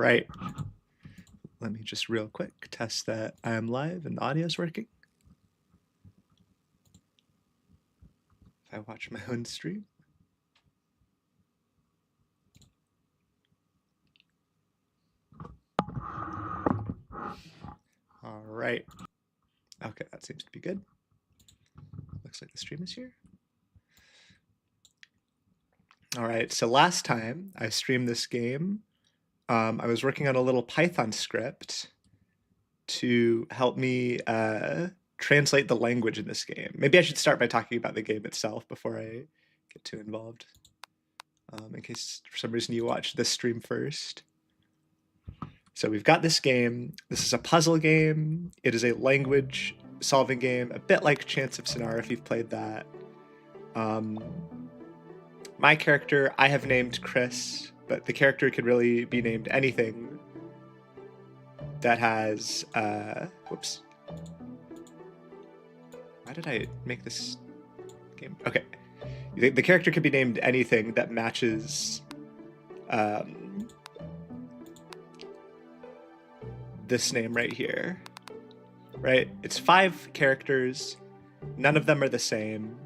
right. Let me just real quick test that I'm live and the audio is working. If I watch my own stream. All right. Okay, that seems to be good. Looks like the stream is here. All right, so last time I streamed this game, I was working on a little Python script to help me translate the language in this game. Maybe I should start by talking about the game itself before I get too involved, in case for some reason you watched this stream first. So we've got this game. This is a puzzle game. It is a language solving game, a bit like Chance of Sonara if you've played that. My character, I have named Chris, but the character could really be named anything that has, whoops. Why did I make this game? Okay. The character could be named anything that matches this name right here, right? It's 5 characters. None of them are the same.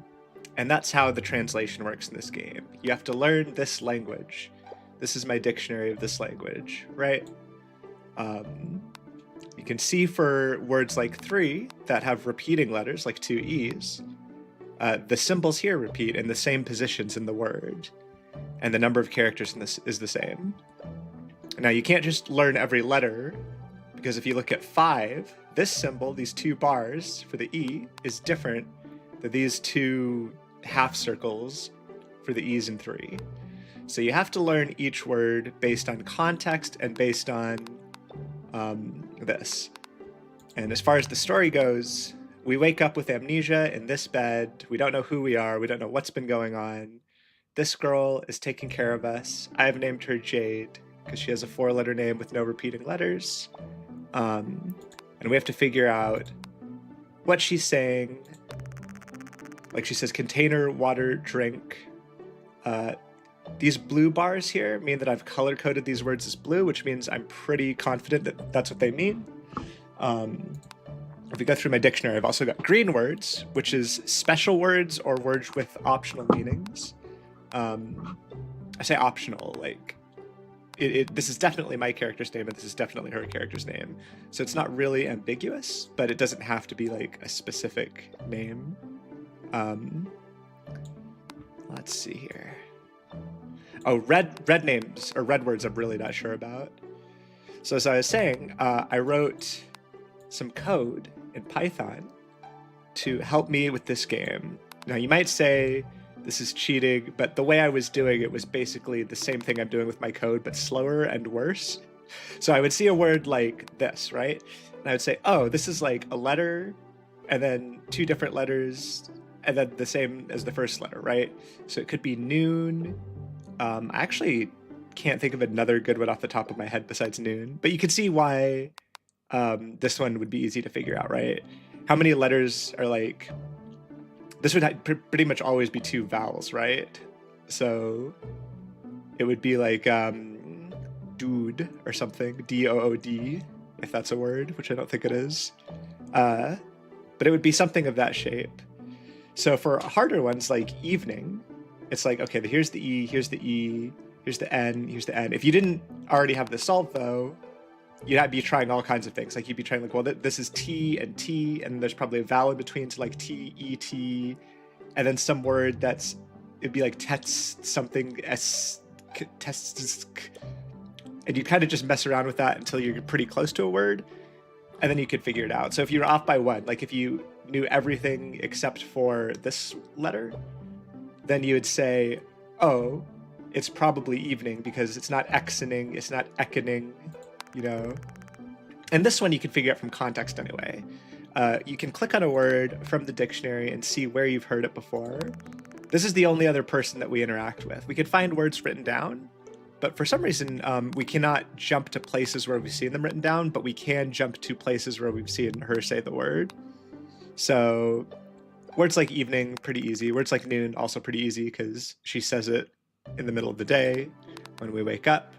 And that's how the translation works in this game. You have to learn this language. This is my dictionary of this language, right? You can see for words like 3 that have repeating letters, like 2 E's, the symbols here repeat in the same positions in the word. And the number of characters in this is the same. Now, you can't just learn every letter, because if you look at 5, this symbol, these 2 bars for the E, is different than these 2 half circles for the E's in 3. So you have to learn each word based on context and based on this. And as far as the story goes, we wake up with amnesia in this bed. We don't know who we are. We don't know what's been going on. This girl is taking care of us. I have named her Jade because she has a 4-letter name with no repeating letters. And we have to figure out what she's saying. Like she says, container, water, drink. These blue bars here mean that I've color-coded these words as blue, which means I'm pretty confident that that's what they mean. If we go through my dictionary, I've also got green words, which is special words or words with optional meanings. I say optional, like, this is definitely my character's name and this is definitely her character's name. So it's not really ambiguous, but it doesn't have to be like a specific name. Let's see here. Oh, red names or red words I'm really not sure about. So as I was saying, I wrote some code in Python to help me with this game. Now you might say this is cheating, but the way I was doing it was basically the same thing I'm doing with my code, but slower and worse. So I would see a word like this, right? And I would say, oh, this is like a letter and then 2 different letters and then the same as the first letter, right? So it could be noon. I actually can't think of another good one off the top of my head besides noon, but you can see why this one would be easy to figure out, right? How many letters are like, this would pretty much always be 2 vowels, right? So it would be like dude or something, D-O-O-D, if that's a word, which I don't think it is. But it would be something of that shape. So for harder ones like evening, it's like, okay, here's the E, here's the E, here's the N, here's the N. If you didn't already have this solved though, you'd be trying all kinds of things. Like you'd be trying like, well, this is T, and there's probably a vowel in between to like T, E, T, and then some word it'd be like tets something, S, tests, and you'd kind of just mess around with that until you're pretty close to a word, and then you could figure it out. So if you're off by 1, like if you knew everything except for this letter, then you would say, oh, it's probably evening because it's not Xening, it's not Ekening, you know. And this one you can figure out from context anyway. You can click on a word from the dictionary and see where you've heard it before. This is the only other person that we interact with. We can find words written down, but for some reason we cannot jump to places where we've seen them written down, but we can jump to places where we've seen her say the word. So words like evening, pretty easy. Words like noon, also pretty easy because she says it in the middle of the day when we wake up.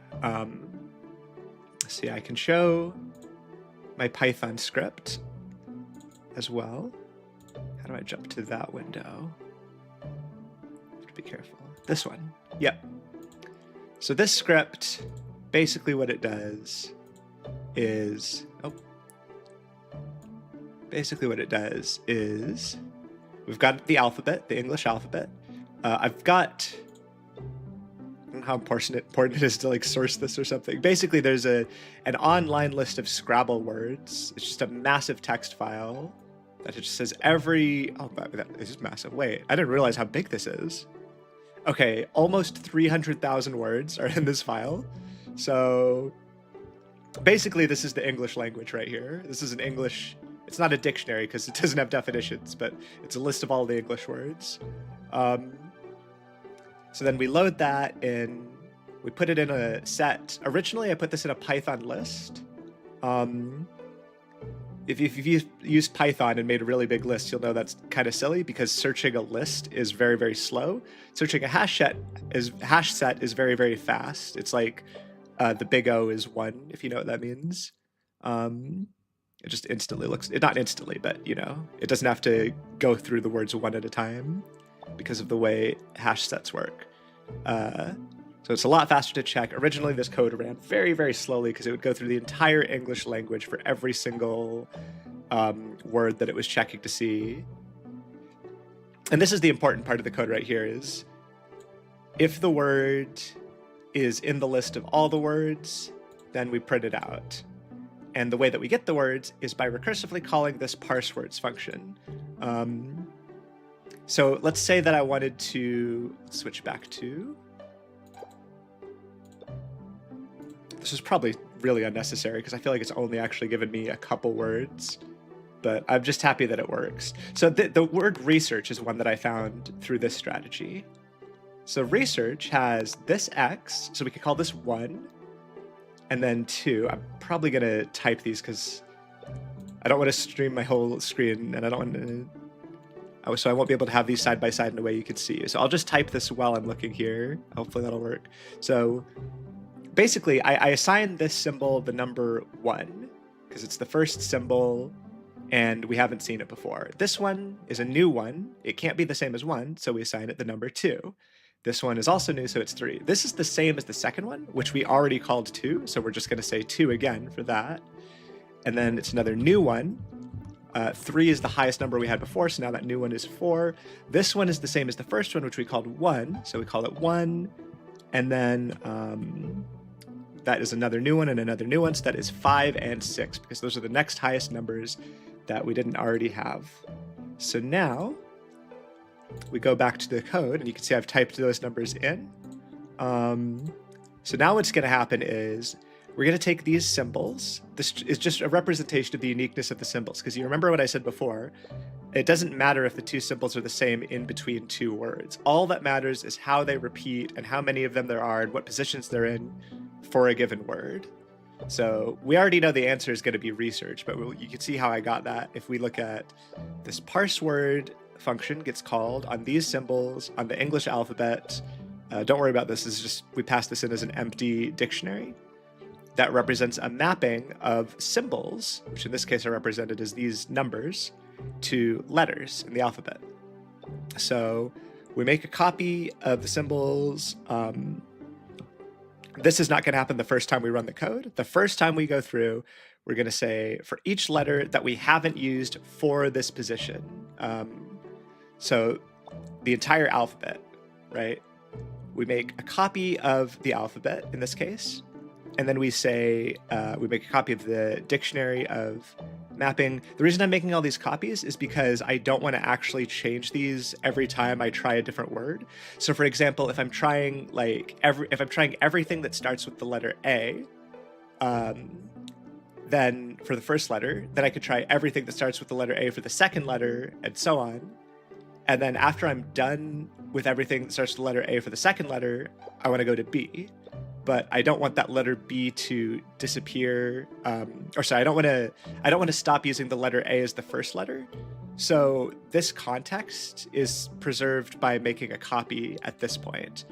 So yeah, I can show my Python script as well. How do I jump to that window? Be careful. This one. Yep. So this script, basically what it does is, we've got the alphabet, the English alphabet. I've got, I don't know how important it is to like source this or something. Basically, there's an online list of Scrabble words. It's just a massive text file that it just says every, that is massive. Wait, I didn't realize how big this is. Okay, almost 300,000 words are in this file. So basically this is the English language right here. This is an English, it's not a dictionary because it doesn't have definitions, but it's a list of all the English words. So then we load that in, we put it in a set. Originally I put this in a Python list. If you've used Python and made a really big list, you'll know that's kind of silly because searching a list is very, very slow. Searching a hash set is very, very fast. It's like the big O is 1, if you know what that means. It just instantly looks, not instantly, but you know, it doesn't have to go through the words one at a time because of the way hash sets work. So it's a lot faster to check. Originally, this code ran very, very slowly because it would go through the entire English language for every single word that it was checking to see. And this is the important part of the code right here is if the word is in the list of all the words, then we print it out. And the way that we get the words is by recursively calling this parse words function. So let's say that I wanted to switch back to, this is probably really unnecessary because I feel like it's only actually given me a couple words, but I'm just happy that it works. So the word research is one that I found through this strategy. So research has this X, so we could call this 1, and then 2. I'm probably going to type these because I don't want to stream my whole screen, and I don't want to, so I won't be able to have these side by side in a way you can see. So I'll just type this while I'm looking here. Hopefully that'll work. So basically, I assign this symbol the number 1 because it's the first symbol and we haven't seen it before. This one is a new one. It can't be the same as 1, so we assign it the number 2. This one is also new, so it's 3. This is the same as the second one, which we already called 2, so we're just going to say 2 again for that. And then it's another new one. 3 is the highest number we had before, so now that new one is 4. This one is the same as the first one, which we called 1, so we call it 1. And then that is another new one and another new one, so that is 5 and 6, because those are the next highest numbers that we didn't already have. So now we go back to the code, and you can see I've typed those numbers in. So now what's going to happen is we're going to take these symbols. This is just a representation of the uniqueness of the symbols, because you remember what I said before. It doesn't matter if the two symbols are the same in between two words. All that matters is how they repeat and how many of them there are and what positions they're in for a given word. So we already know the answer is going to be research, but you can see how I got that. If we look at this parse word function gets called on these symbols on the English alphabet. Don't worry about this. This is just, we pass this in as an empty dictionary that represents a mapping of symbols, which in this case are represented as these numbers, to letters in the alphabet. So we make a copy of the symbols. This is not going to happen the first time we run the code. The first time we go through, we're going to say for each letter that we haven't used for this position. So the entire alphabet, right? We make a copy of the alphabet in this case. And then we say, we make a copy of the dictionary of mapping. The reason I'm making all these copies is because I don't want to actually change these every time I try a different word. So for example, if I'm trying everything that starts with the letter A, then for the first letter, then I could try everything that starts with the letter A for the second letter, and so on. And then after I'm done with everything that starts with the letter A for the second letter, I want to go to B. But I don't want that letter B to disappear. I don't want to stop using the letter A as the first letter. So this context is preserved by making a copy at this point.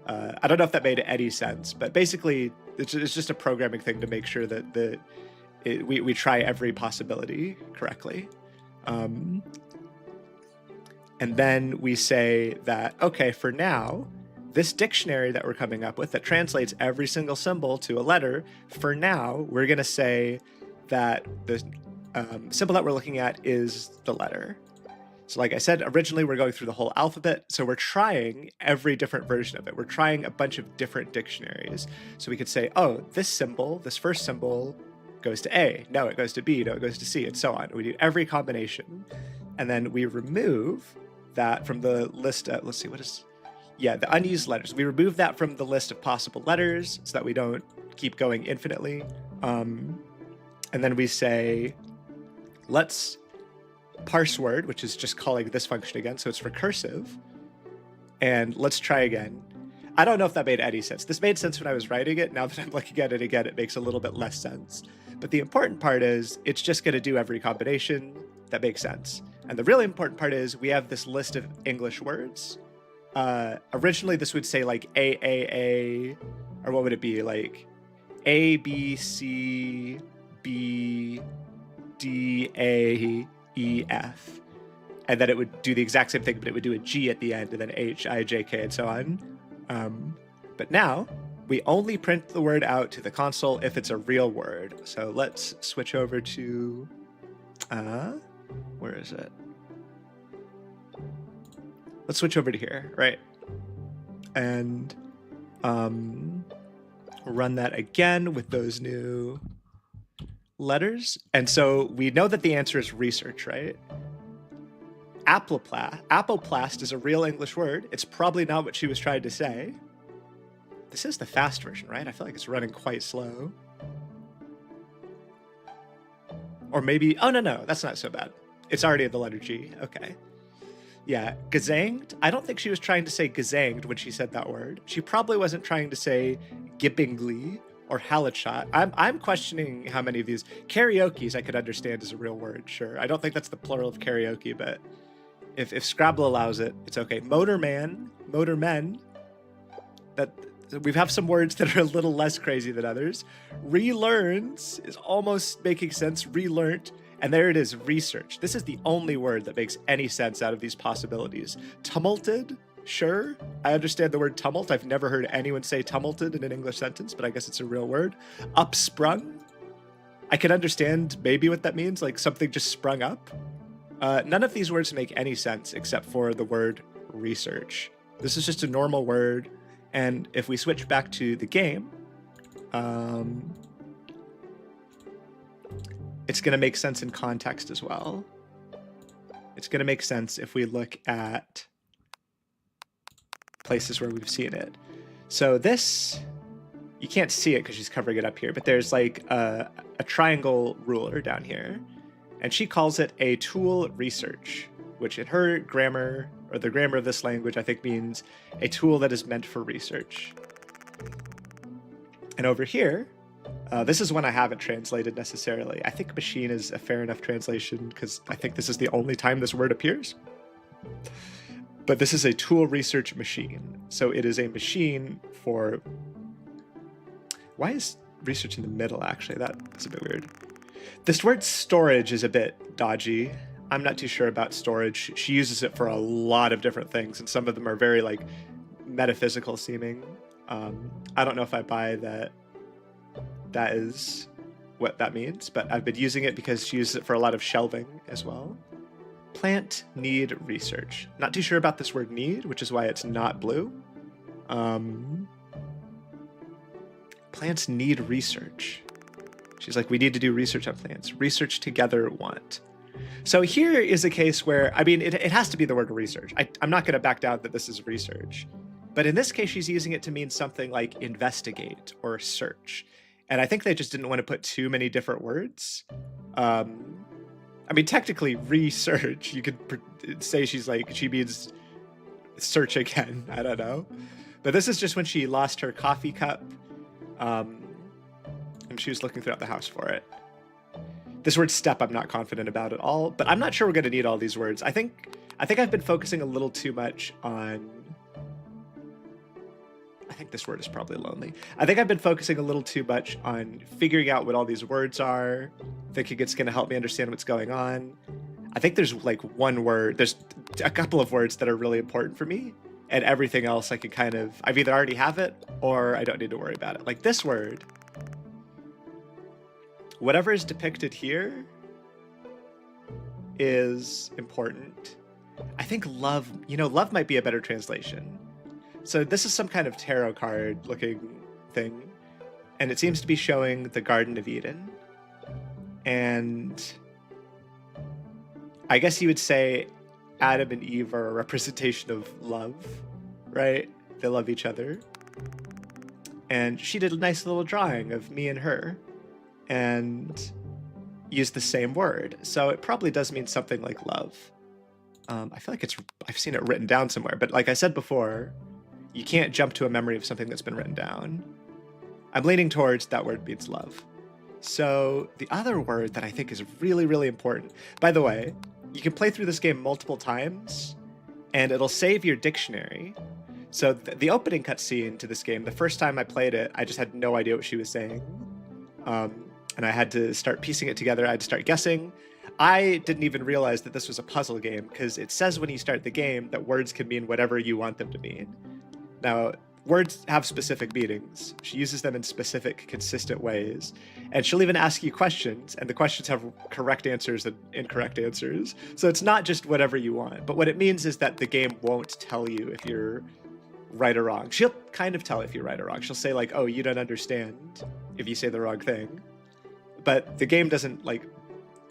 I don't know if that made any sense, but basically it's just a programming thing to make sure that we try every possibility correctly. And then we say that, okay, for now, this dictionary that we're coming up with that translates every single symbol to a letter, for now, we're going to say that the symbol that we're looking at is the letter. So like I said, originally we're going through the whole alphabet, so we're trying every different version of it. We're trying a bunch of different dictionaries. So we could say, oh, this symbol, this first symbol goes to A, no, it goes to B, no, it goes to C, and so on. We do every combination. And then we remove that from the list of, let's see, what is, yeah, the unused letters. We remove that from the list of possible letters so that we don't keep going infinitely. And then we say, let's parse word, which is just calling this function again, so it's recursive. And let's try again. I don't know if that made any sense. This made sense when I was writing it. Now that I'm looking at it again, it makes a little bit less sense. But the important part is it's just going to do every combination that makes sense. And the really important part is we have this list of English words. Originally, this would say like A, or what would it be? Like A, B, C, B, D, A, E, F. And then it would do the exact same thing, but it would do a G at the end, and then H, I, J, K, and so on. But now, we only print the word out to the console if it's a real word. So let's switch over to, where is it? Let's switch over to here, right? And run that again with those new letters. And so we know that the answer is research, right? Apoplast is a real English word. It's probably not what she was trying to say. This is the fast version, right? I feel like it's running quite slow. Or maybe, oh no, that's not so bad. It's already at the letter G, okay. Yeah, gezanged. I don't think she was trying to say gezanged when she said that word. She probably wasn't trying to say gippingly or halachot. I'm questioning how many of these. Karaoke's I could understand as a real word, sure. I don't think that's the plural of karaoke, but if Scrabble allows it, it's okay. Motorman, motormen. We have some words that are a little less crazy than others. Relearns is almost making sense. Relearnt. And there it is, research. This is the only word that makes any sense out of these possibilities. Tumulted, sure. I understand the word tumult. I've never heard anyone say tumulted in an English sentence, but I guess it's a real word. Upsprung. I can understand maybe what that means, like something just sprung up. None of these words make any sense except for the word research. This is just a normal word. And if we switch back to the game, it's going to make sense in context as well. It's going to make sense if we look at places where we've seen it. So this, you can't see it because she's covering it up here, but there's like a triangle ruler down here. And she calls it a tool research, which in her grammar, or the grammar of this language, I think means a tool that is meant for research. And over here, this is one I haven't translated necessarily. I think machine is a fair enough translation because I think this is the only time this word appears. But this is a tool research machine. So it is a machine for... Why is research in the middle, actually? That's a bit weird. This word storage is a bit dodgy. I'm not too sure about storage. She uses it for a lot of different things, and some of them are very like metaphysical seeming. I don't know if I buy that that is what that means, but I've been using it because she uses it for a lot of shelving as well. Plant need research. Not too sure about this word need, which is why it's not blue. Plants need research. She's like, we need to do research on plants. Research together want. So here is a case where, I mean, it has to be the word research. I'm not going to back down that this is research. But in this case, she's using it to mean something like investigate or search. And I think they just didn't want to put too many different words. I mean, technically, research, you could say she means search again. I don't know. But this is just when she lost her coffee cup. And she was looking throughout the house for it. This word step, I'm not confident about at all, but I'm not sure we're going to need all these words. I think I've been focusing a little too much on I think this word is probably lonely. I think I've been focusing a little too much on figuring out what all these words are, thinking it's going to help me understand what's going on. I think there's like one word, there's a couple of words that are really important for me, and everything else I can kind of, I've either already have it or I don't need to worry about it. Like this word, whatever is depicted here is important. I think love, love might be a better translation. So this is some kind of tarot card looking thing, and it seems to be showing the Garden of Eden. And I guess you would say Adam and Eve are a representation of love, right? They love each other. And she did a nice little drawing of me and her and used the same word. So it probably does mean something like love. I feel like I've seen it written down somewhere, but like I said before, you can't jump to a memory of something that's been written down. I'm leaning towards that word means love. So the other word that I think is really, really important, by the way, you can play through this game multiple times and it'll save your dictionary. So the opening cutscene to this game, the first time I played it, I just had no idea what she was saying. And I had to start piecing it together. I had to start guessing. I didn't even realize that this was a puzzle game because it says when you start the game that words can mean whatever you want them to mean. Now, words have specific meanings. She uses them in specific, consistent ways. And she'll even ask you questions, and the questions have correct answers and incorrect answers. So it's not just whatever you want. But what it means is that the game won't tell you if you're right or wrong. She'll kind of tell if you're right or wrong. She'll say like, oh, you don't understand if you say the wrong thing. But the game doesn't like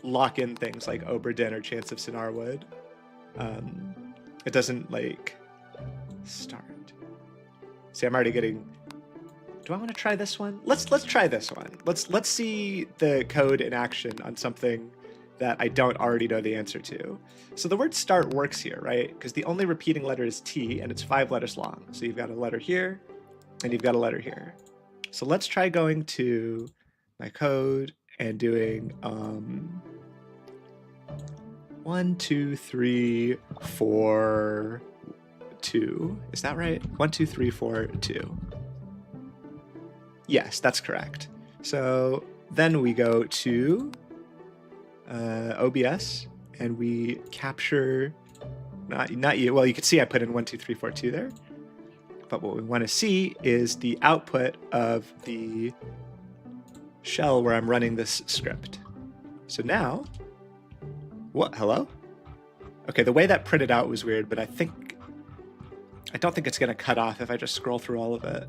lock in things like Oberdin or Chance of Sinar would. It doesn't like start. See, I'm already getting. Do I want to try this one? Let's try this one. Let's see the code in action on something that I don't already know the answer to. So the word start works here, right? Because the only repeating letter is T, and it's 5 letters long. So you've got a letter here, and you've got a letter here. So let's try going to my code and doing 1, 2, 3, 4, 2. Is that right? 1, 2, 3, 4, 2. Yes, that's correct. So then we go to OBS and we capture not you. Well, you can see I put in 1, 2, 3, 4, 2 there. But what we want to see is the output of the shell where I'm running this script. So now, what? Hello? Okay, the way that printed out was weird, but I don't think it's going to cut off if I just scroll through all of it.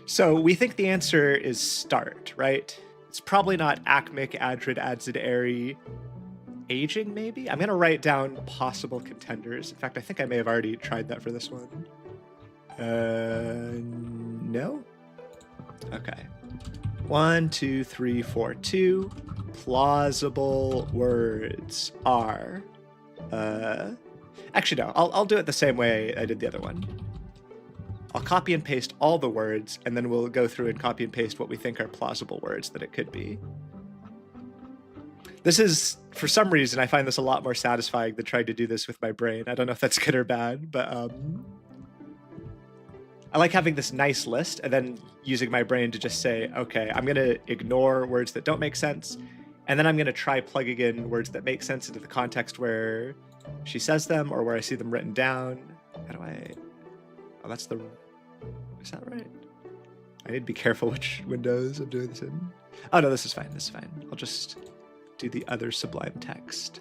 So we think the answer is start, right? It's probably not Acmic, Adrid, Adzid, Airy. Aging, maybe? I'm going to write down possible contenders. In fact, I think I may have already tried that for this one. No? Okay. 1, 2, 3, 4, 2. Plausible words are... Actually, no. I'll do it the same way I did the other one. I'll copy and paste all the words, and then we'll go through and copy and paste what we think are plausible words that it could be. This is, for some reason, I find this a lot more satisfying than trying to do this with my brain. I don't know if that's good or bad, but I like having this nice list and then using my brain to just say, okay, I'm going to ignore words that don't make sense, and then I'm going to try plugging in words that make sense into the context where she says them or where I see them written down. How do I... Oh, that's the... Is that right? I need to be careful which windows I'm doing this in. Oh, no, this is fine. This is fine. I'll just do the other Sublime text.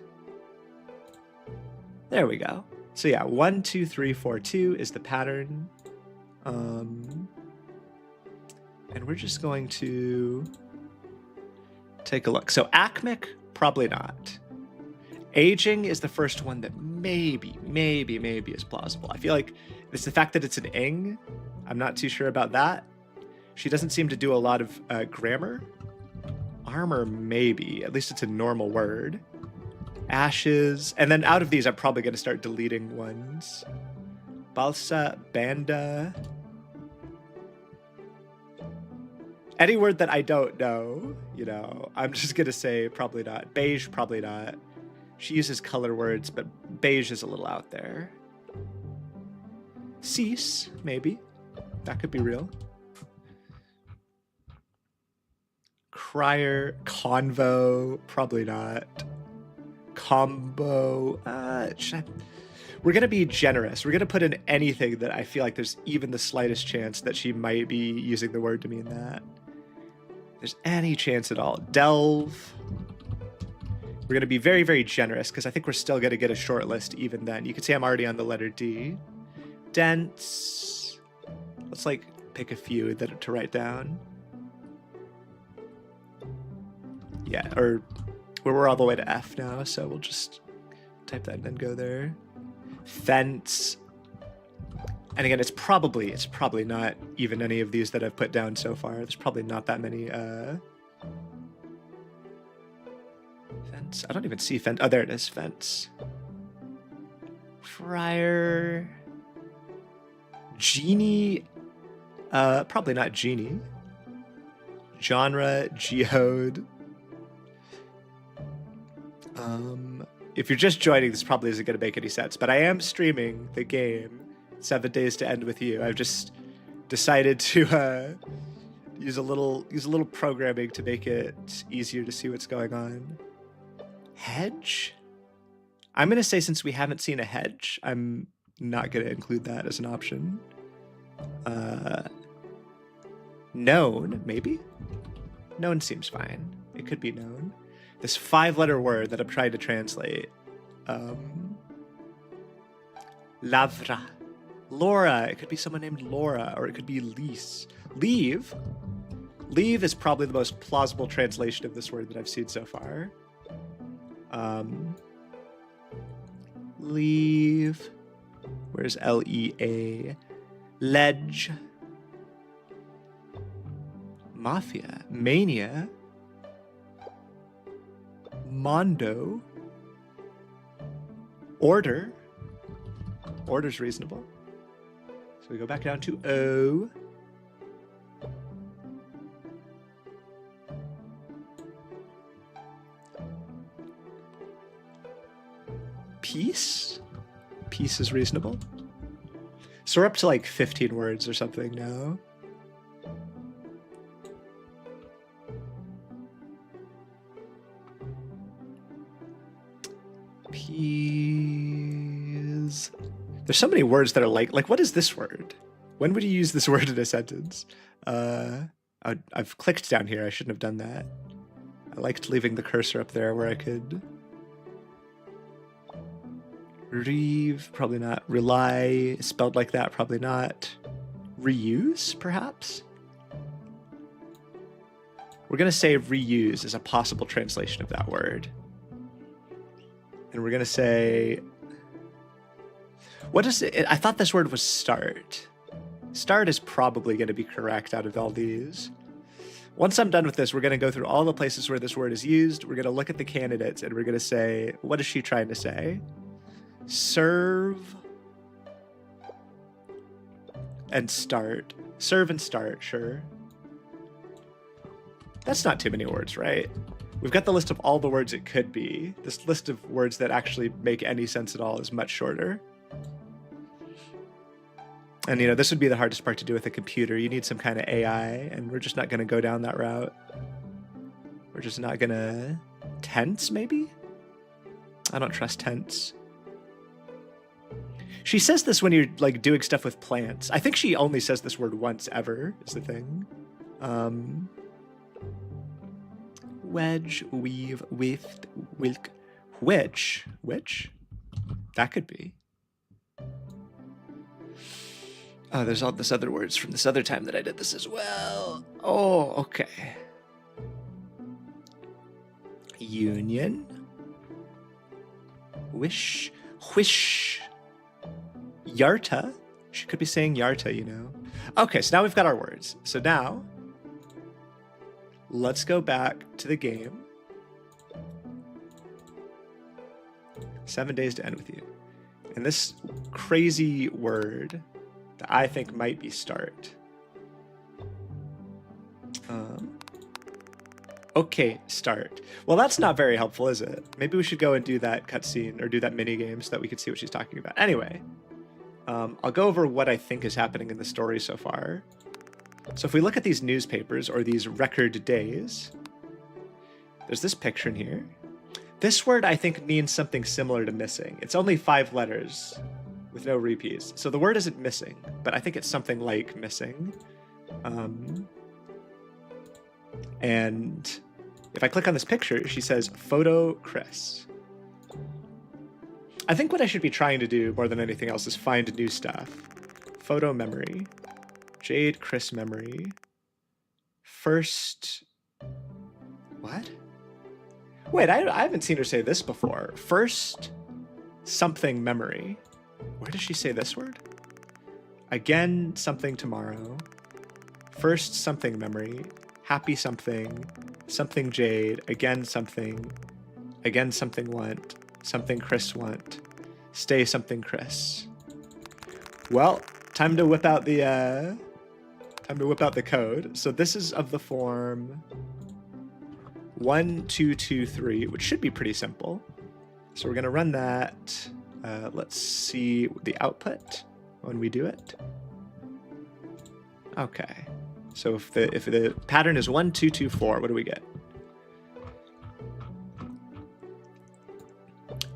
There we go. So yeah, 1, 2, 3, 4, 2 is the pattern. And we're just going to take a look. So Acmic, probably not. Aging is the first one that maybe is plausible. I feel like it's the fact that it's an ing. I'm not too sure about that. She doesn't seem to do a lot of grammar. Armor, maybe. At least it's a normal word. Ashes. And then out of these, I'm probably going to start deleting ones. Balsa, Banda. Any word that I don't know, I'm just going to say probably not. Beige, probably not. She uses color words, but beige is a little out there. Cease, maybe. That could be real. Crier, convo, probably not. Combo, we're gonna be generous. We're gonna put in anything that I feel like there's even the slightest chance that she might be using the word to mean that. If there's any chance at all. Delve. We're gonna be very, very generous because I think we're still gonna get a short list even then. You can see I'm already on the letter D. Dense. Let's like pick a few that to write down. Yeah, or we're all the way to F now, so we'll just type that and then go there. Fence. And again, it's probably not even any of these that I've put down so far. There's probably not that many fence. I don't even see fence. Oh, there it is, fence. Friar. Genie. Probably not genie. Genre, geode. If you're just joining, this probably isn't going to make any sense, but I am streaming the game 7 Days to End with You. I've just decided to use a little programming to make it easier to see what's going on. Hedge? I'm going to say since we haven't seen a hedge, I'm not going to include that as an option. Known, maybe? Known seems fine. It could be known. This 5-letter word that I'm trying to translate. Lavra. Laura. It could be someone named Laura, or it could be Lise. Leave. Leave is probably the most plausible translation of this word that I've seen so far. Leave. Where's L-E-A? Ledge. Mafia. Mania. Mondo. Order. Order's reasonable. So we go back down to O. Peace. Peace is reasonable. So we're up to like 15 words or something now. Peas. There's so many words that are like what is this word? When would you use this word in a sentence? I've clicked down here. I shouldn't have done that. I liked leaving the cursor up there where I could. Reeve, probably not. Rely, spelled like that, probably not. Reuse, perhaps? We're going to say reuse is a possible translation of that word. And we're going to say... What is it? I thought this word was start. Start is probably going to be correct out of all these. Once I'm done with this, we're going to go through all the places where this word is used. We're going to look at the candidates and we're going to say, what is she trying to say? Serve and start. Serve and start, sure. That's not too many words, right? We've got the list of all the words it could be. This list of words that actually make any sense at all is much shorter. And, you know, this would be the hardest part to do with a computer. You need some kind of AI, and we're just not going to go down that route. We're just not going to... Tense, maybe? I don't trust tense. She says this when you're, like, doing stuff with plants. I think she only says this word once ever, is the thing. Wedge, weave, wift, wilk, which? That could be. Oh, there's all this other words from this other time that I did this as well. Oh, okay. Union. Wish. Whish. Yarta. She could be saying Yarta, you know. Okay, so now we've got our words. So now, let's go back to the game. 7 Days to End with You. And this crazy word that I think might be start. Okay, start. Well, that's not very helpful, is it? Maybe we should go and do that cutscene or do that mini game so that we can see what she's talking about. Anyway, I'll go over what I think is happening in the story so far. So if we look at these newspapers or these record days, there's this picture in here. This word I think means something similar to missing. It's only 5 letters with no repeats. So the word isn't missing, but I think it's something like missing. And if I click on this picture, she says, photo Chris. I think what I should be trying to do more than anything else is find new stuff. Photo memory. Jade Chris memory. First... What? Wait, I haven't seen her say this before. First something memory. Where does she say this word? Again something tomorrow. First something memory. Happy something. Something Jade. Again something want. Something Chris want. Stay something Chris. Well, time to whip out the code. So this is of the form 1, 2, 2, 3, which should be pretty simple. So we're gonna run that. Let's see the output when we do it. Okay. So if the pattern is 1, 2, 2, 4, what do we get?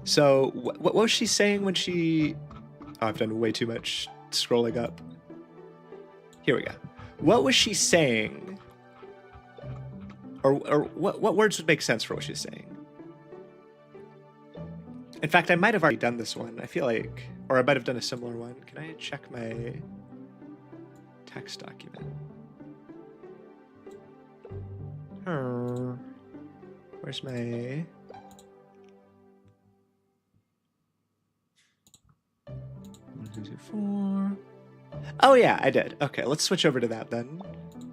So what was she saying when she... Oh, I've done way too much scrolling up. Here we go. What was she saying? Or what words would make sense for what she's saying? In fact, I might have already done this one. I feel like... Or I might have done a similar one. Can I check my text document? Where's my... 1, 2, 2, 4. Oh yeah, I did. Okay, let's switch over to that then.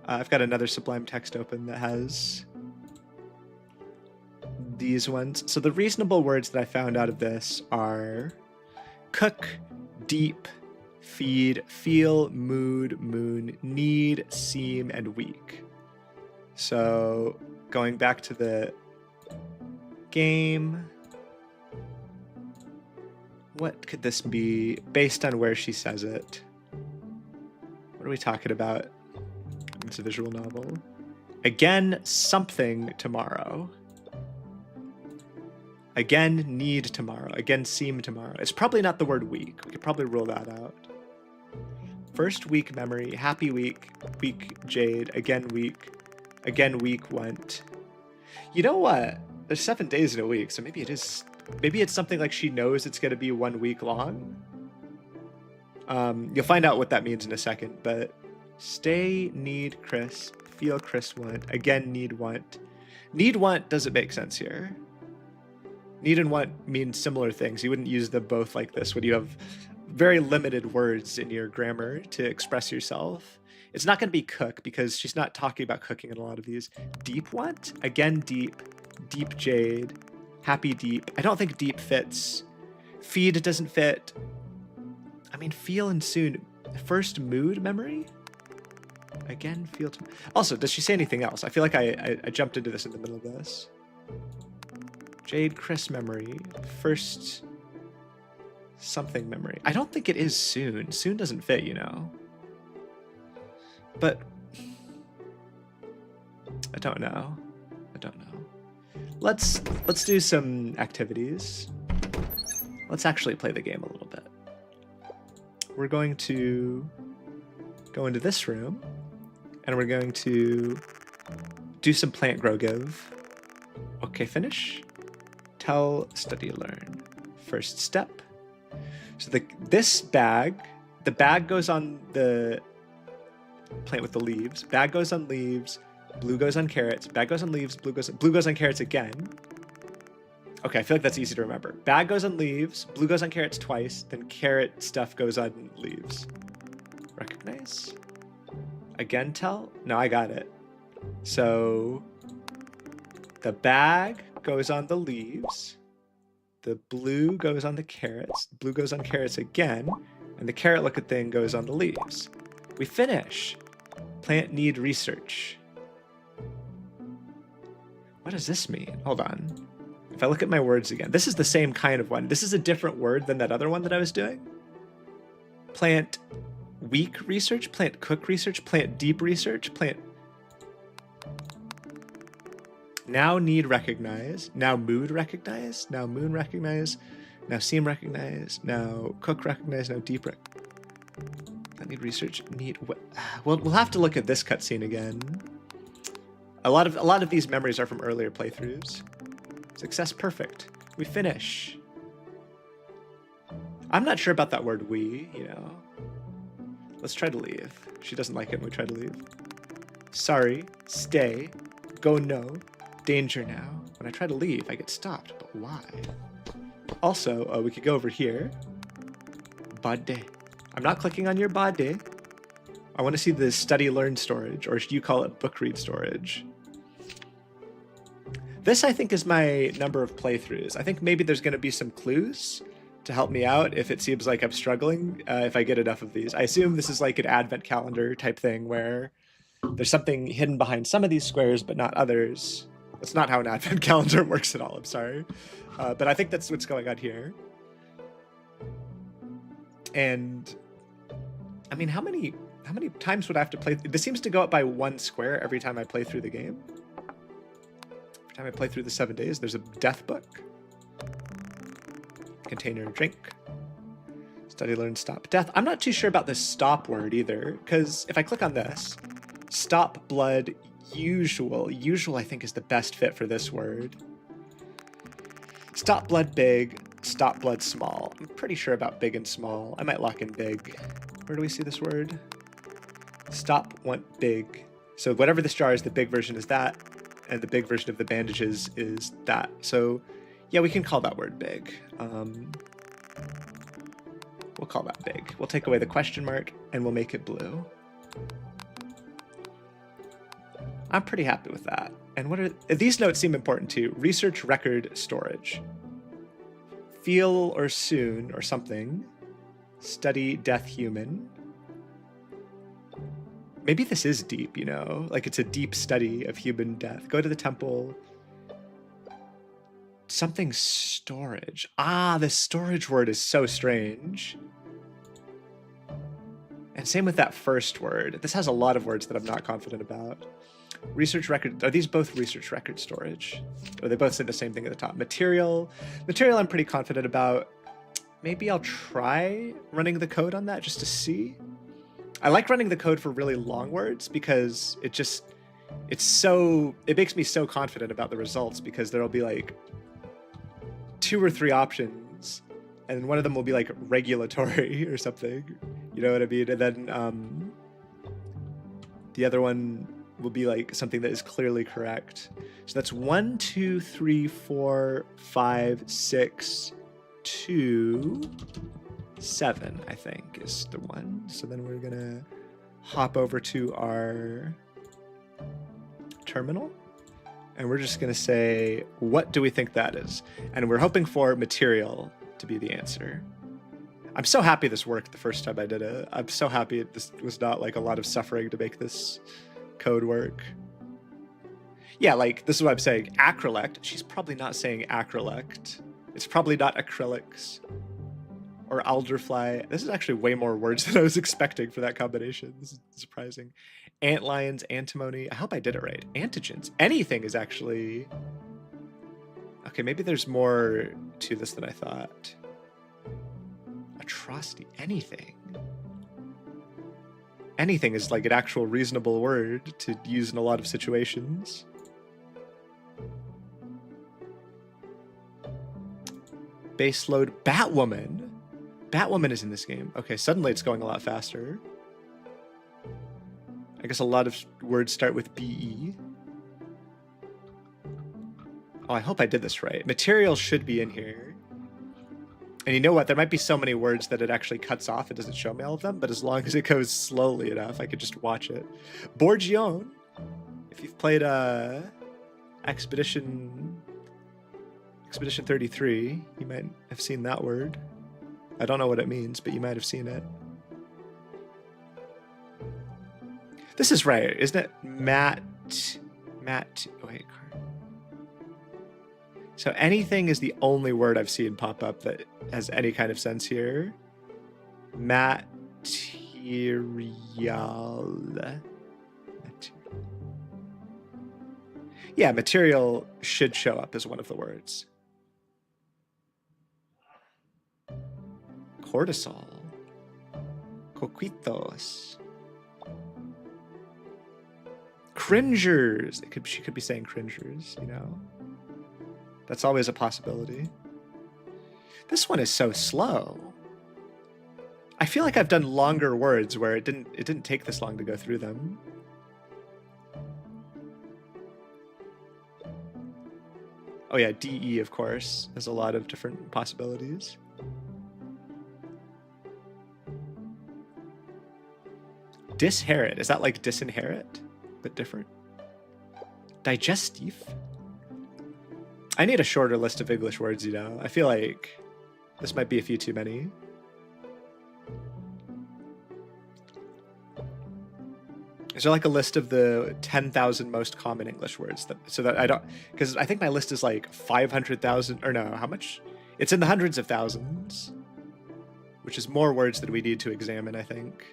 I've got another Sublime text open that has these ones. So the reasonable words that I found out of this are cook, deep, feed, feel, mood, moon, need, seem, and week. So going back to the game, what could this be based on where she says it? What are we talking about? It's a visual novel. Again, something tomorrow. Again, need tomorrow. Again, seem tomorrow. It's probably not the word week. We could probably rule that out. First week memory, happy week, week Jade, again week went. You know what? There's 7 days in a week, so maybe it's something like she knows it's going to be 1 week long. You'll find out what that means in a second, but stay, need, Chris, feel, Chris, want, again, need, want. Need, want doesn't make sense here. Need and want mean similar things. You wouldn't use them both like this when you have very limited words in your grammar to express yourself. It's not going to be cook because she's not talking about cooking in a lot of these. Deep want? Again, deep. Deep Jade. Happy deep. I don't think deep fits. Feed doesn't fit. I mean, feel and soon. First mood memory? Again, feel. Also, does she say anything else? I feel like I jumped into this in the middle of this. Jade Chris memory. First something memory. I don't think it is soon. Soon doesn't fit, you know. But I don't know. Let's do some activities. Let's actually play the game a little bit. We're going to go into this room and we're going to do some plant grow give. Okay, finish. Tell, study, learn. First step. So this bag, the bag goes on the plant with the leaves. Bag goes on leaves. Blue goes on carrots. Bag goes on leaves. Blue goes on carrots again. Okay, I feel like that's easy to remember. Bag goes on leaves. Blue goes on carrots twice. Then carrot stuff goes on leaves. Recognize. Again, tell. No, I got it. So the bag goes on the leaves. The blue goes on the carrots. Blue goes on carrots again. And the carrot looking thing goes on the leaves. We finish. Plant need research. What does this mean? Hold on. If I look at my words again, this is the same kind of one. This is a different word than that other one that I was doing. plant weak research, plant cook research, plant deep research, plant now need recognize, now mood recognize, now moon recognize, now seem recognize, now cook recognize, now deep I need research, need we'll have to look at this cutscene again. A lot of these memories are from earlier playthroughs. Success perfect. We finish. I'm not sure about that word we, you know. Let's try to leave. She doesn't like it when we try to leave. Sorry, stay, go no, danger now. When I try to leave, I get stopped, but why? Also, we could go over here. Body. I'm not clicking on your body. I want to see the study learn storage, or you call it book read storage. This, I think, is my number of playthroughs. I think maybe there's going to be some clues to help me out if it seems like I'm struggling, if I get enough of these. I assume this is like an advent calendar type thing where there's something hidden behind some of these squares, but not others. That's not how an advent calendar works at all, I'm sorry. But I think that's what's going on here. And I mean, how many times would I have to play? This seems to go up by 1 square every time I play through the game. Every time I play through the 7 days, there's a death book. Container drink. Study, learn, stop, death. I'm not too sure about this stop word either, because if I click on this, stop, blood, usual. Usual, I think, is the best fit for this word. Stop, blood, big. Stop, blood, small. I'm pretty sure about big and small. I might lock in big. Where do we see this word? Stop, want, big. So whatever this jar is, the big version is that, and the big version of the bandages is that. So yeah, we can call that word big. We'll call that big. We'll take away the question mark and we'll make it blue. I'm pretty happy with that. And what are these notes seem important too. Research record storage. Feel or soon or something. Study death human. Maybe this is deep, you know? Like it's a deep study of human death. Go to the temple. Something storage. Ah, the storage word is so strange. And same with that first word. This has a lot of words that I'm not confident about. Research record. Are these both research record storage? Or they both say the same thing at the top. Material. Material I'm pretty confident about. Maybe I'll try running the code on that just to see. I like running the code for really long words because it makes me so confident about the results because there'll be like 2 or 3 options and one of them will be like regulatory or something, you know what I mean? And then the other one will be like something that is clearly correct. So that's 1, 2, 3, 4, 5, 6, 2, 7, I think is the one. So then we're gonna hop over to our terminal and we're just gonna say, what do we think that is? And we're hoping for material to be the answer. I'm so happy this worked the first time I did it. I'm so happy this was not like a lot of suffering to make this code work. Yeah, like this is what I'm saying. Acrylect. She's probably not saying acrylect. It's probably not acrylics or alderfly. This is actually way more words than I was expecting for that combination. This is surprising. Antlions, antimony. I hope I did it right. Antigens. Anything is actually... Okay, maybe there's more to this than I thought. Atrocity. Anything. Anything is like an actual reasonable word to use in a lot of situations. Baseload. Batwoman. Batwoman is in this game. Okay, suddenly it's going a lot faster. I guess a lot of words start with BE. Oh, I hope I did this right. Material should be in here. And you know what? There might be so many words that it actually cuts off. It doesn't show me all of them, but as long as it goes slowly enough, I could just watch it. Borgione. If you've played Expedition 33, you might have seen that word. I don't know what it means, but you might have seen it. This is right, isn't it? Matt, wait. So anything is the only word I've seen pop up that has any kind of sense here. Yeah, material should show up as one of the words. Cortisol. Coquitos. Cringers. She could be saying cringers, you know? That's always a possibility. This one is so slow. I feel like I've done longer words where it didn't take this long to go through them. Oh yeah, DE, of course. There's a lot of different possibilities. Disinherit. Is that like disinherit, but different? Digestif. I need a shorter list of English words, you know? I feel like this might be a few too many. Is there like a list of the 10,000 most common English words so that I don't, because I think my list is like 500,000 or no, how much? It's in the hundreds of thousands, which is more words than we need to examine, I think.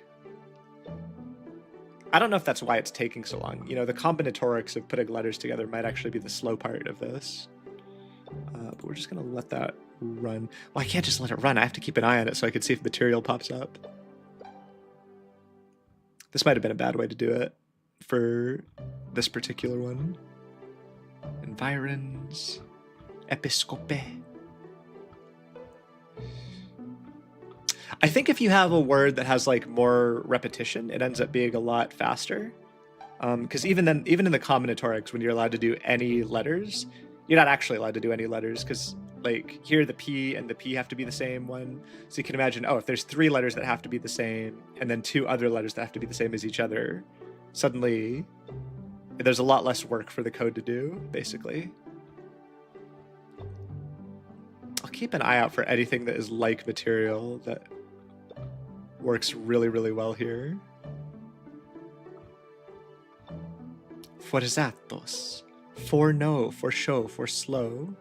I don't know if that's why it's taking so long. You know, the combinatorics of putting letters together might actually be the slow part of this. But we're just going to let that run. Well, I can't just let it run. I have to keep an eye on it so I can see if material pops up. This might have been a bad way to do it for this particular one. Environs. Episcope. I think if you have a word that has like more repetition, it ends up being a lot faster. Because even in the combinatorics, when you're allowed to do any letters, you're not actually allowed to do any letters because like here the P and the P have to be the same one. So you can imagine, oh, if there's 3 letters that have to be the same and then 2 other letters that have to be the same as each other, suddenly there's a lot less work for the code to do, basically. I'll keep an eye out for anything that is like material that works really, really well here. Forzatos. For no, for show, for slow.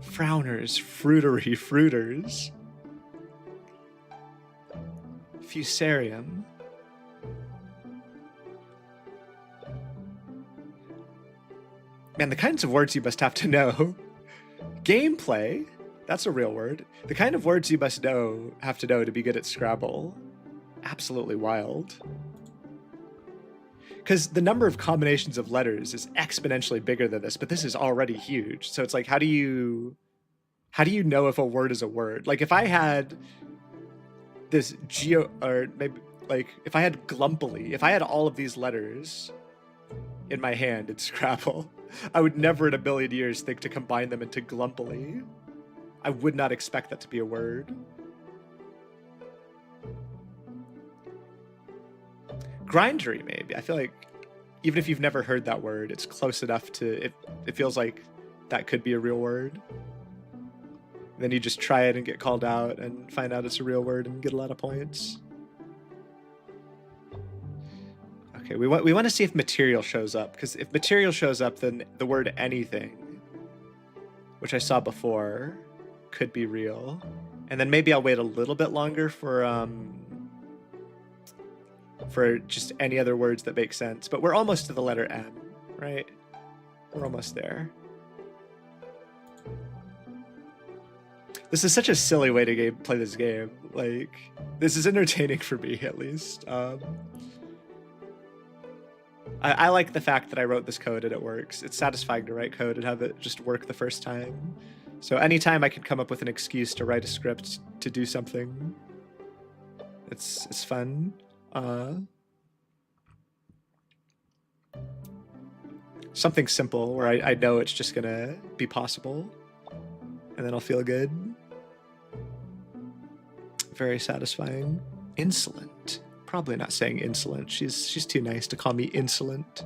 Frowners, fruitery, fruiters. Fusarium. Man, the kinds of words you must have to know. Gameplay. That's a real word. The kind of words you must have to know to be good at Scrabble. Absolutely wild. Because the number of combinations of letters is exponentially bigger than this, but this is already huge. So it's like, how do you know if a word is a word? Like if I had this or maybe like if I had glumpily, if I had all of these letters in my hand in Scrabble, I would never in a million years think to combine them into glumpily. I would not expect that to be a word. Grindery, maybe. I feel like even if you've never heard that word, it's close enough to it feels like that could be a real word. Then you just try it and get called out and find out it's a real word and get a lot of points. Okay, we want to see if material shows up, because if material shows up, then the word anything, which I saw before, could be real. And then maybe I'll wait a little bit longer for just any other words that make sense. But we're almost to the letter M, right? We're almost there. This is such a silly way to play this game. Like, this is entertaining for me, at least. I like the fact that I wrote this code and it works. It's satisfying to write code and have it just work the first time. So anytime I can come up with an excuse to write a script to do something, it's fun. Something simple where I know it's just gonna be possible, and then I'll feel good. Very satisfying. Insolent. Probably not saying insolent. She's too nice to call me insolent.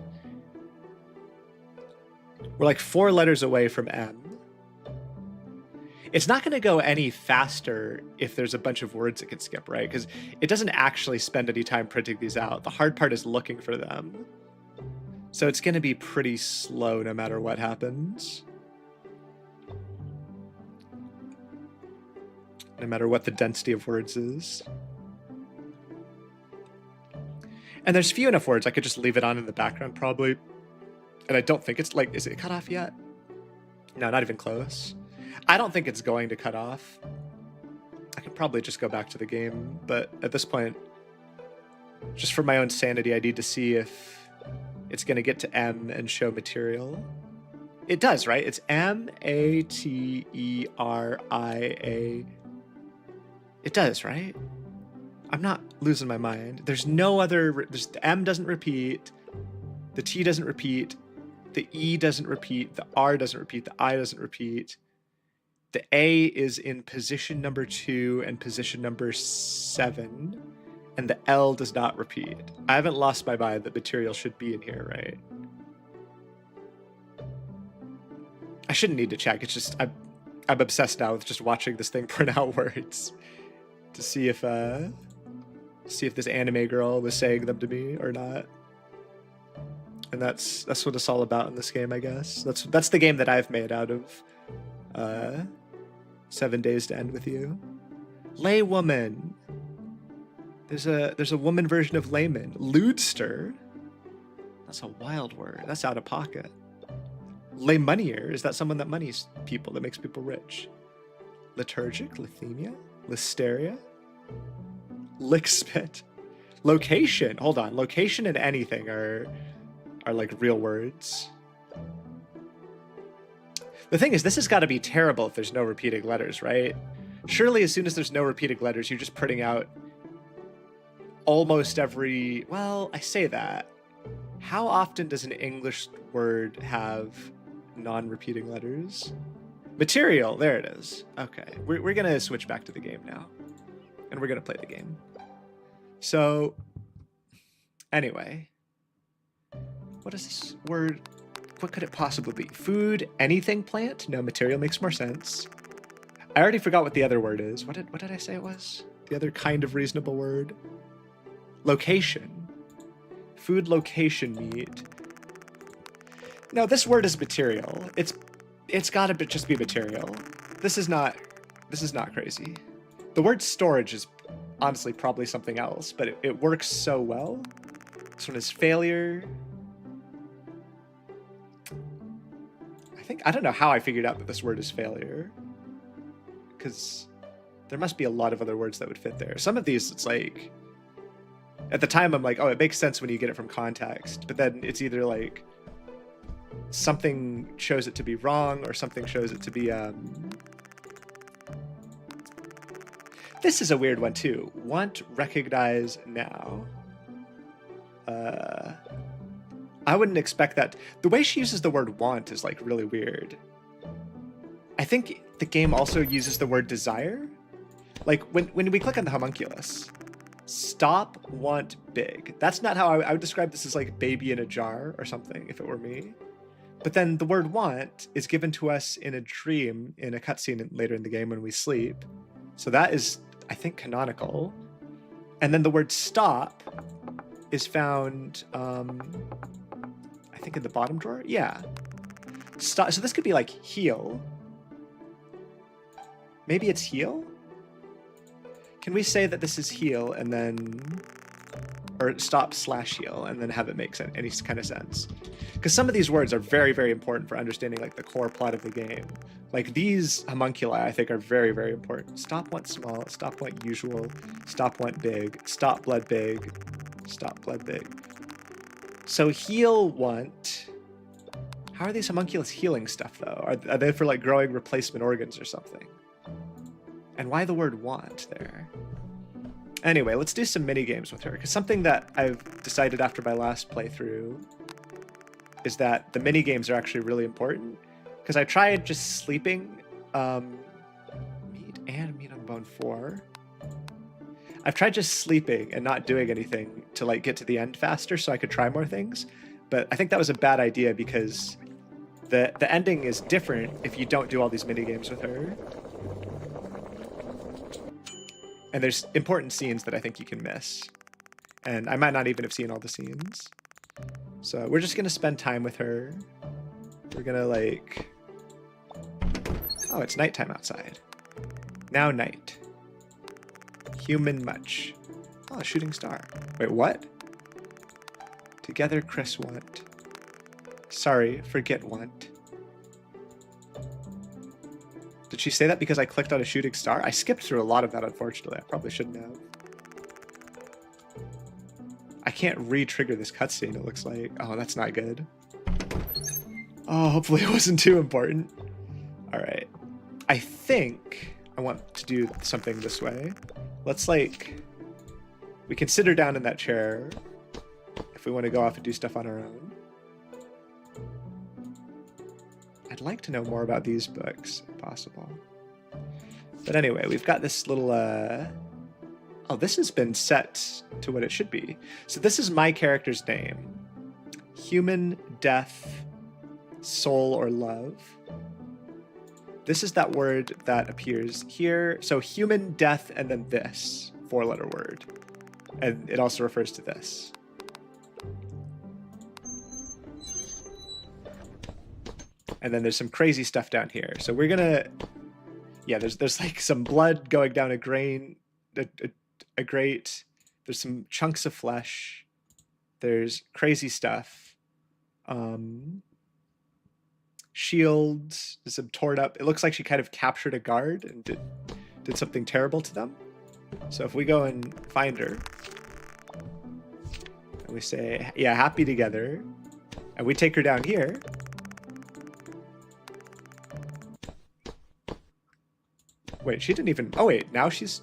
We're like 4 letters away from M. It's not going to go any faster if there's a bunch of words it can skip, right? Because it doesn't actually spend any time printing these out. The hard part is looking for them. So it's going to be pretty slow no matter what happens. No matter what the density of words is. And there's few enough words I could just leave it on in the background probably. And I don't think it's like, is it cut off yet? No, not even close. I don't think it's going to cut off. I could probably just go back to the game, but at this point, just for my own sanity, I need to see if it's going to get to M and show material. It does, right? It's M-A-T-E-R-I-A. It does, right? I'm not losing my mind. There's no other, the M doesn't repeat, the T doesn't repeat, the E doesn't repeat, the R doesn't repeat, the I doesn't repeat. The A is in position number 2 and position number 7, and the L does not repeat. I haven't lost my mind that material should be in here, right? I shouldn't need to check. It's just I'm obsessed now with just watching this thing print out words to see if this anime girl was saying them to me or not. And that's what it's all about in this game, I guess. That's the game that I've made out of 7 Days to End with You. Laywoman. There's a woman version of layman. Lewdster. That's a wild word. That's out of pocket. Laymoneier. Is that someone that moneys people, that makes people rich? Liturgic. Lithemia. Listeria. Lickspit. Location. Hold on. Location and anything are like real words. The thing is, this has got to be terrible if there's no repeating letters, right? Surely as soon as there's no repeating letters, you're just putting out almost every... Well, I say that. How often does an English word have non-repeating letters? Material. There it is. Okay. We're going to switch back to the game now. And we're going to play the game. So, anyway. What is this word? What could it possibly be? Food, anything plant? No, material makes more sense. I already forgot what the other word is. What did I say it was? The other kind of reasonable word? Location. Food, location, meat. No, this word is material. It's gotta just be material. This is not crazy. The word storage is honestly probably something else, but it works so well. This one is failure. I don't know how I figured out that this word is failure, because there must be a lot of other words that would fit there. Some of these, it's like, at the time I'm like, oh, it makes sense when you get it from context, but then it's either like something shows it to be wrong or something shows it to be this is a weird one too. Want, recognize, now. I wouldn't expect that. The way she uses the word want is like really weird. I think the game also uses the word desire. Like when we click on the homunculus, stop, want, big. That's not how I would describe this as like baby in a jar or something if it were me. But then the word want is given to us in a dream in a cutscene later in the game when we sleep. So that is, I think, canonical. And then the word stop is found, I think in the bottom drawer? Yeah. Stop. So this could be like heal. Maybe it's heal? Can we say that this is heal and then... Or stop / heal and then have it make any kind of sense? Because some of these words are very, very important for understanding like the core plot of the game. Like these homunculi, I think, are very, very important. Stop, want, small. Stop, want, usual. Stop, want, big. Stop, blood, big. Stop, blood, big. So heal, want. How are these homunculus healing stuff, though? Are they for, like, growing replacement organs or something? And why the word want there? Anyway, let's do some mini games with her, because something that I've decided after my last playthrough is that the mini games are actually really important. Because I tried just sleeping meat and meat on bone 4. I've tried just sleeping and not doing anything to like get to the end faster so I could try more things. But I think that was a bad idea because the ending is different if you don't do all these mini games with her. And there's important scenes that I think you can miss. And I might not even have seen all the scenes. So we're just going to spend time with her. We're going to like... Oh, it's nighttime outside. Now night. Human much. Oh, a shooting star. Wait, what? Together, Chris want. Sorry, forget want. Did she say that because I clicked on a shooting star? I skipped through a lot of that, unfortunately. I probably shouldn't have. I can't re-trigger this cutscene, it looks like. Oh, that's not good. Oh, hopefully it wasn't too important. All right. I think I want to do something this way. Let's like... We can sit her down in that chair if we want to go off and do stuff on our own. I'd like to know more about these books, if possible. But anyway, we've got this little... Oh, this has been set to what it should be. So this is my character's name. Human, death, soul, or love. This is that word that appears here. So human, death, and then this 4-letter word. And it also refers to this. And then there's some crazy stuff down here. So we're gonna... Yeah, there's like some blood going down a grate. There's some chunks of flesh. There's crazy stuff. Shields, some torn up. It looks like she kind of captured a guard and did something terrible to them. So if we go and find her, and we say, yeah, happy together, and we take her down here. Wait, she didn't even... Oh, wait, now she's...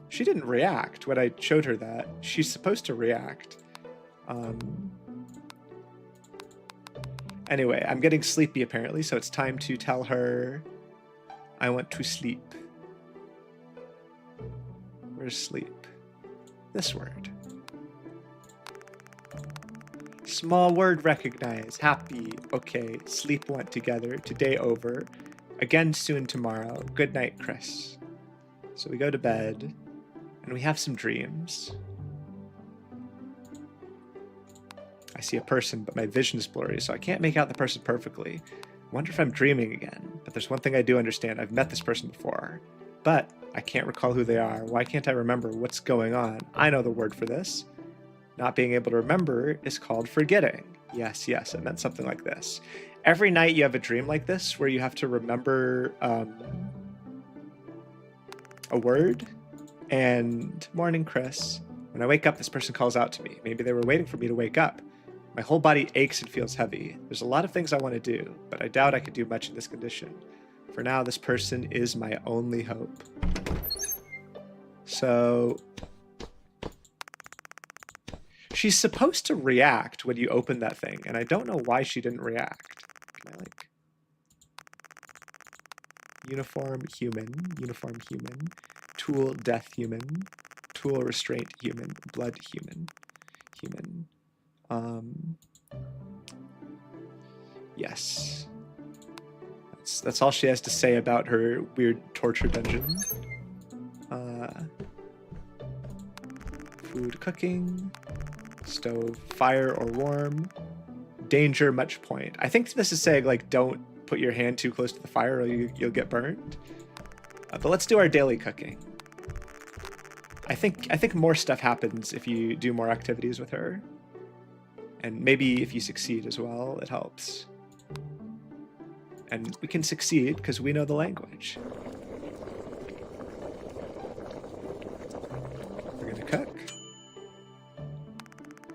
She didn't react when I showed her that. She's supposed to react. Anyway, I'm getting sleepy apparently, so it's time to tell her I want to sleep. Where's sleep? This word. Small word recognize. Happy. Okay. Sleep went together. Today over. Again soon tomorrow. Good night, Chris. So we go to bed. And we have some dreams. I see a person, but my vision is blurry, so I can't make out the person perfectly. I wonder if I'm dreaming again. But there's one thing I do understand. I've met this person before. But I can't recall who they are. Why can't I remember what's going on? I know the word for this. Not being able to remember is called forgetting. Yes, yes, it meant something like this. Every night you have a dream like this where you have to remember a word. And morning, Chris. When I wake up, this person calls out to me. Maybe they were waiting for me to wake up. My whole body aches and feels heavy. There's a lot of things I want to do, but I doubt I could do much in this condition. For now, this person is my only hope. So... She's supposed to react when you open that thing, and I don't know why she didn't react. Can I, like... Uniform, human. Uniform, human. Tool, death, human. Tool, restraint, human. Blood, human. Human. Yes. That's all she has to say about her weird torture dungeon. Food cooking. Stove, fire or warm. Danger, much point. I think this is saying, like, don't put your hand too close to the fire or you'll get burned. But let's do our daily cooking. I think more stuff happens if you do more activities with her. And maybe if you succeed as well, it helps. And we can succeed because we know the language. We're gonna cook.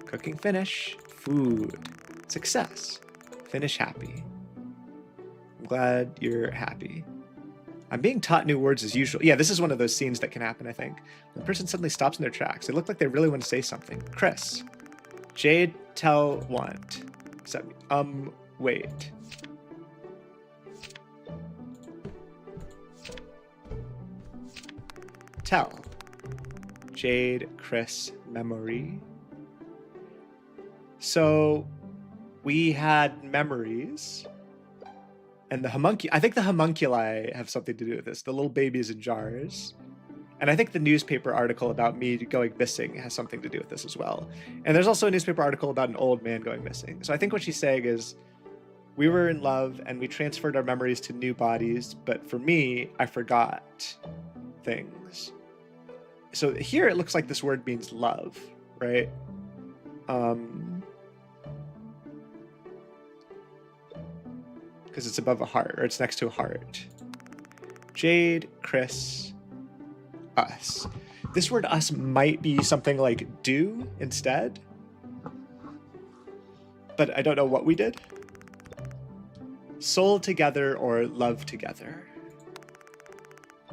Cooking finish. Food. Success. Finish happy. I'm glad you're happy. I'm being taught new words as usual. Yeah, this is one of those scenes that can happen, I think. The person suddenly stops in their tracks. They look like they really want to say something. Chris. Jade, tell, want. Wait. Tell. Jade, Chris, memory. So, we had memories. And the homunculi, I think the homunculi have something to do with this. The little babies in jars. And I think the newspaper article about me going missing has something to do with this as well. And there's also a newspaper article about an old man going missing. So I think what she's saying is, we were in love and we transferred our memories to new bodies. But for me, I forgot things. So here it looks like this word means love, right? Because it's above a heart, or it's next to a heart. Jade, Chris, us. This word us might be something like do instead. But I don't know what we did. Soul together or love together.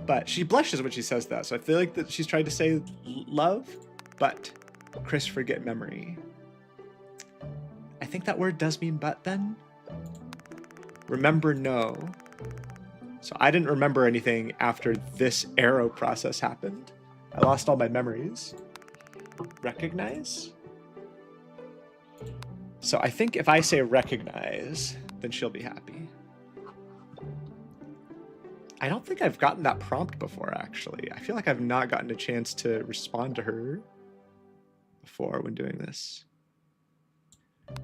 But she blushes when she says that, so I feel like that she's trying to say love, but Chris forget memory. I think that word does mean but then. Remember no. So I didn't remember anything after this arrow process happened. I lost all my memories. Recognize? So I think if I say recognize, then she'll be happy. I don't think I've gotten that prompt before, actually. I feel like I've not gotten a chance to respond to her before when doing this.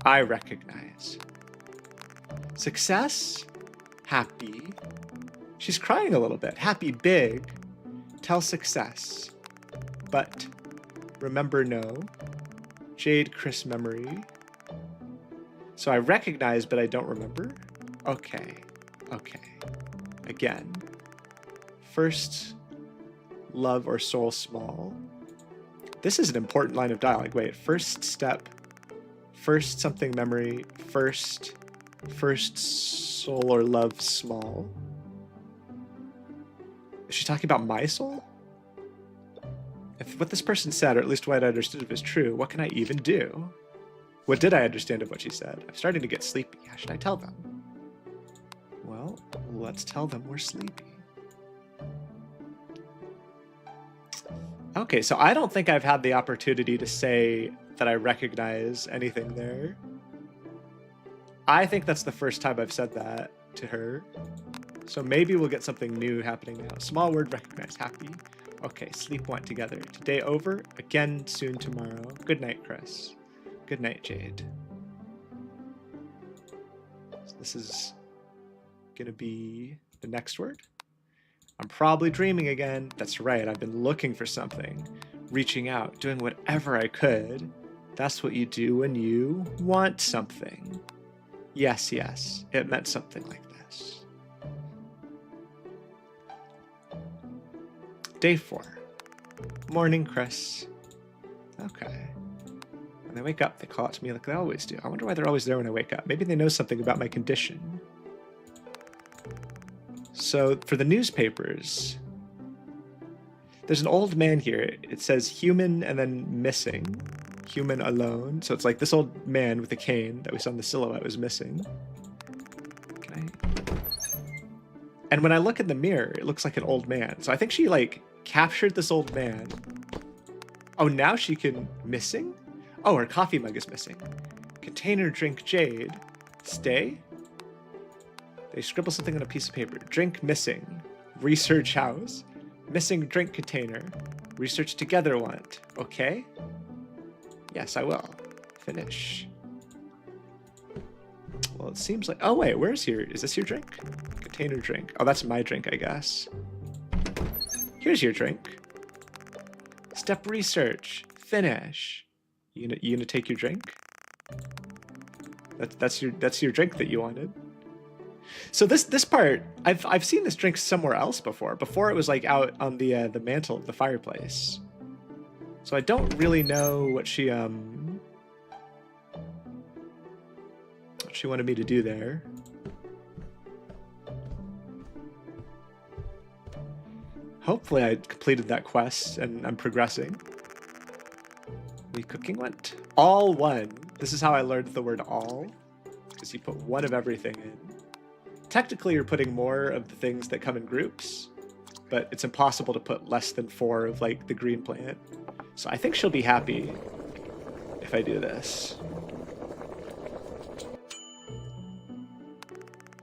I recognize. Success, happy. She's crying a little bit. Happy, big. Tell success. But remember no. Jade, Chris, memory. So I recognize, but I don't remember. Okay. Okay. Again. First, love or soul small. This is an important line of dialogue. Wait, first step, first something memory, first soul or love small. Is she talking about my soul? If what this person said, or at least what I understood is true, what can I even do? What did I understand of what she said? I'm starting to get sleepy. How should I tell them? Well, let's tell them we're sleepy. Okay, so I don't think I've had the opportunity to say that I recognize anything there. I think that's the first time I've said that to her. So maybe we'll get something new happening now. Small word, recognize, happy. Okay, sleep went together. Today over, again soon tomorrow. Good night, Chris. Good night, Jade. So this is gonna be the next word. I'm probably dreaming again. That's right, I've been looking for something. Reaching out, doing whatever I could. That's what you do when you want something. Yes, yes, it meant something like this. Day 4. Morning, Chris. Okay. When they wake up, they call out to me like they always do. I wonder why they're always there when I wake up. Maybe they know something about my condition. So for the newspapers, there's an old man here. It says human and then missing. Human alone. So it's like this old man with a cane that we saw in the silhouette was missing. And when I look in the mirror, it looks like an old man. So I think she like captured this old man. Oh, now she can missing? Oh, her coffee mug is missing. Container drink Jade. Stay? They scribble something on a piece of paper. Drink missing. Research house. Missing drink container. Research together want. Okay? Yes, I will. Finish. Well, it seems like... Oh, wait, where's your... Is this your drink? Container drink. Oh, that's my drink, I guess. Here's your drink. Step research. Finish. You gonna take your drink? That's your drink that you wanted. So this part, I've seen this drink somewhere else before. Before it was like out on the mantle of the fireplace. So I don't really know what she wanted me to do there. Hopefully I completed that quest and I'm progressing. The cooking went. All one. This is how I learned the word all. Because you put one of everything in. Technically you're putting more of the things that come in groups, but it's impossible to put less than 4 of like the green plant. So I think she'll be happy if I do this.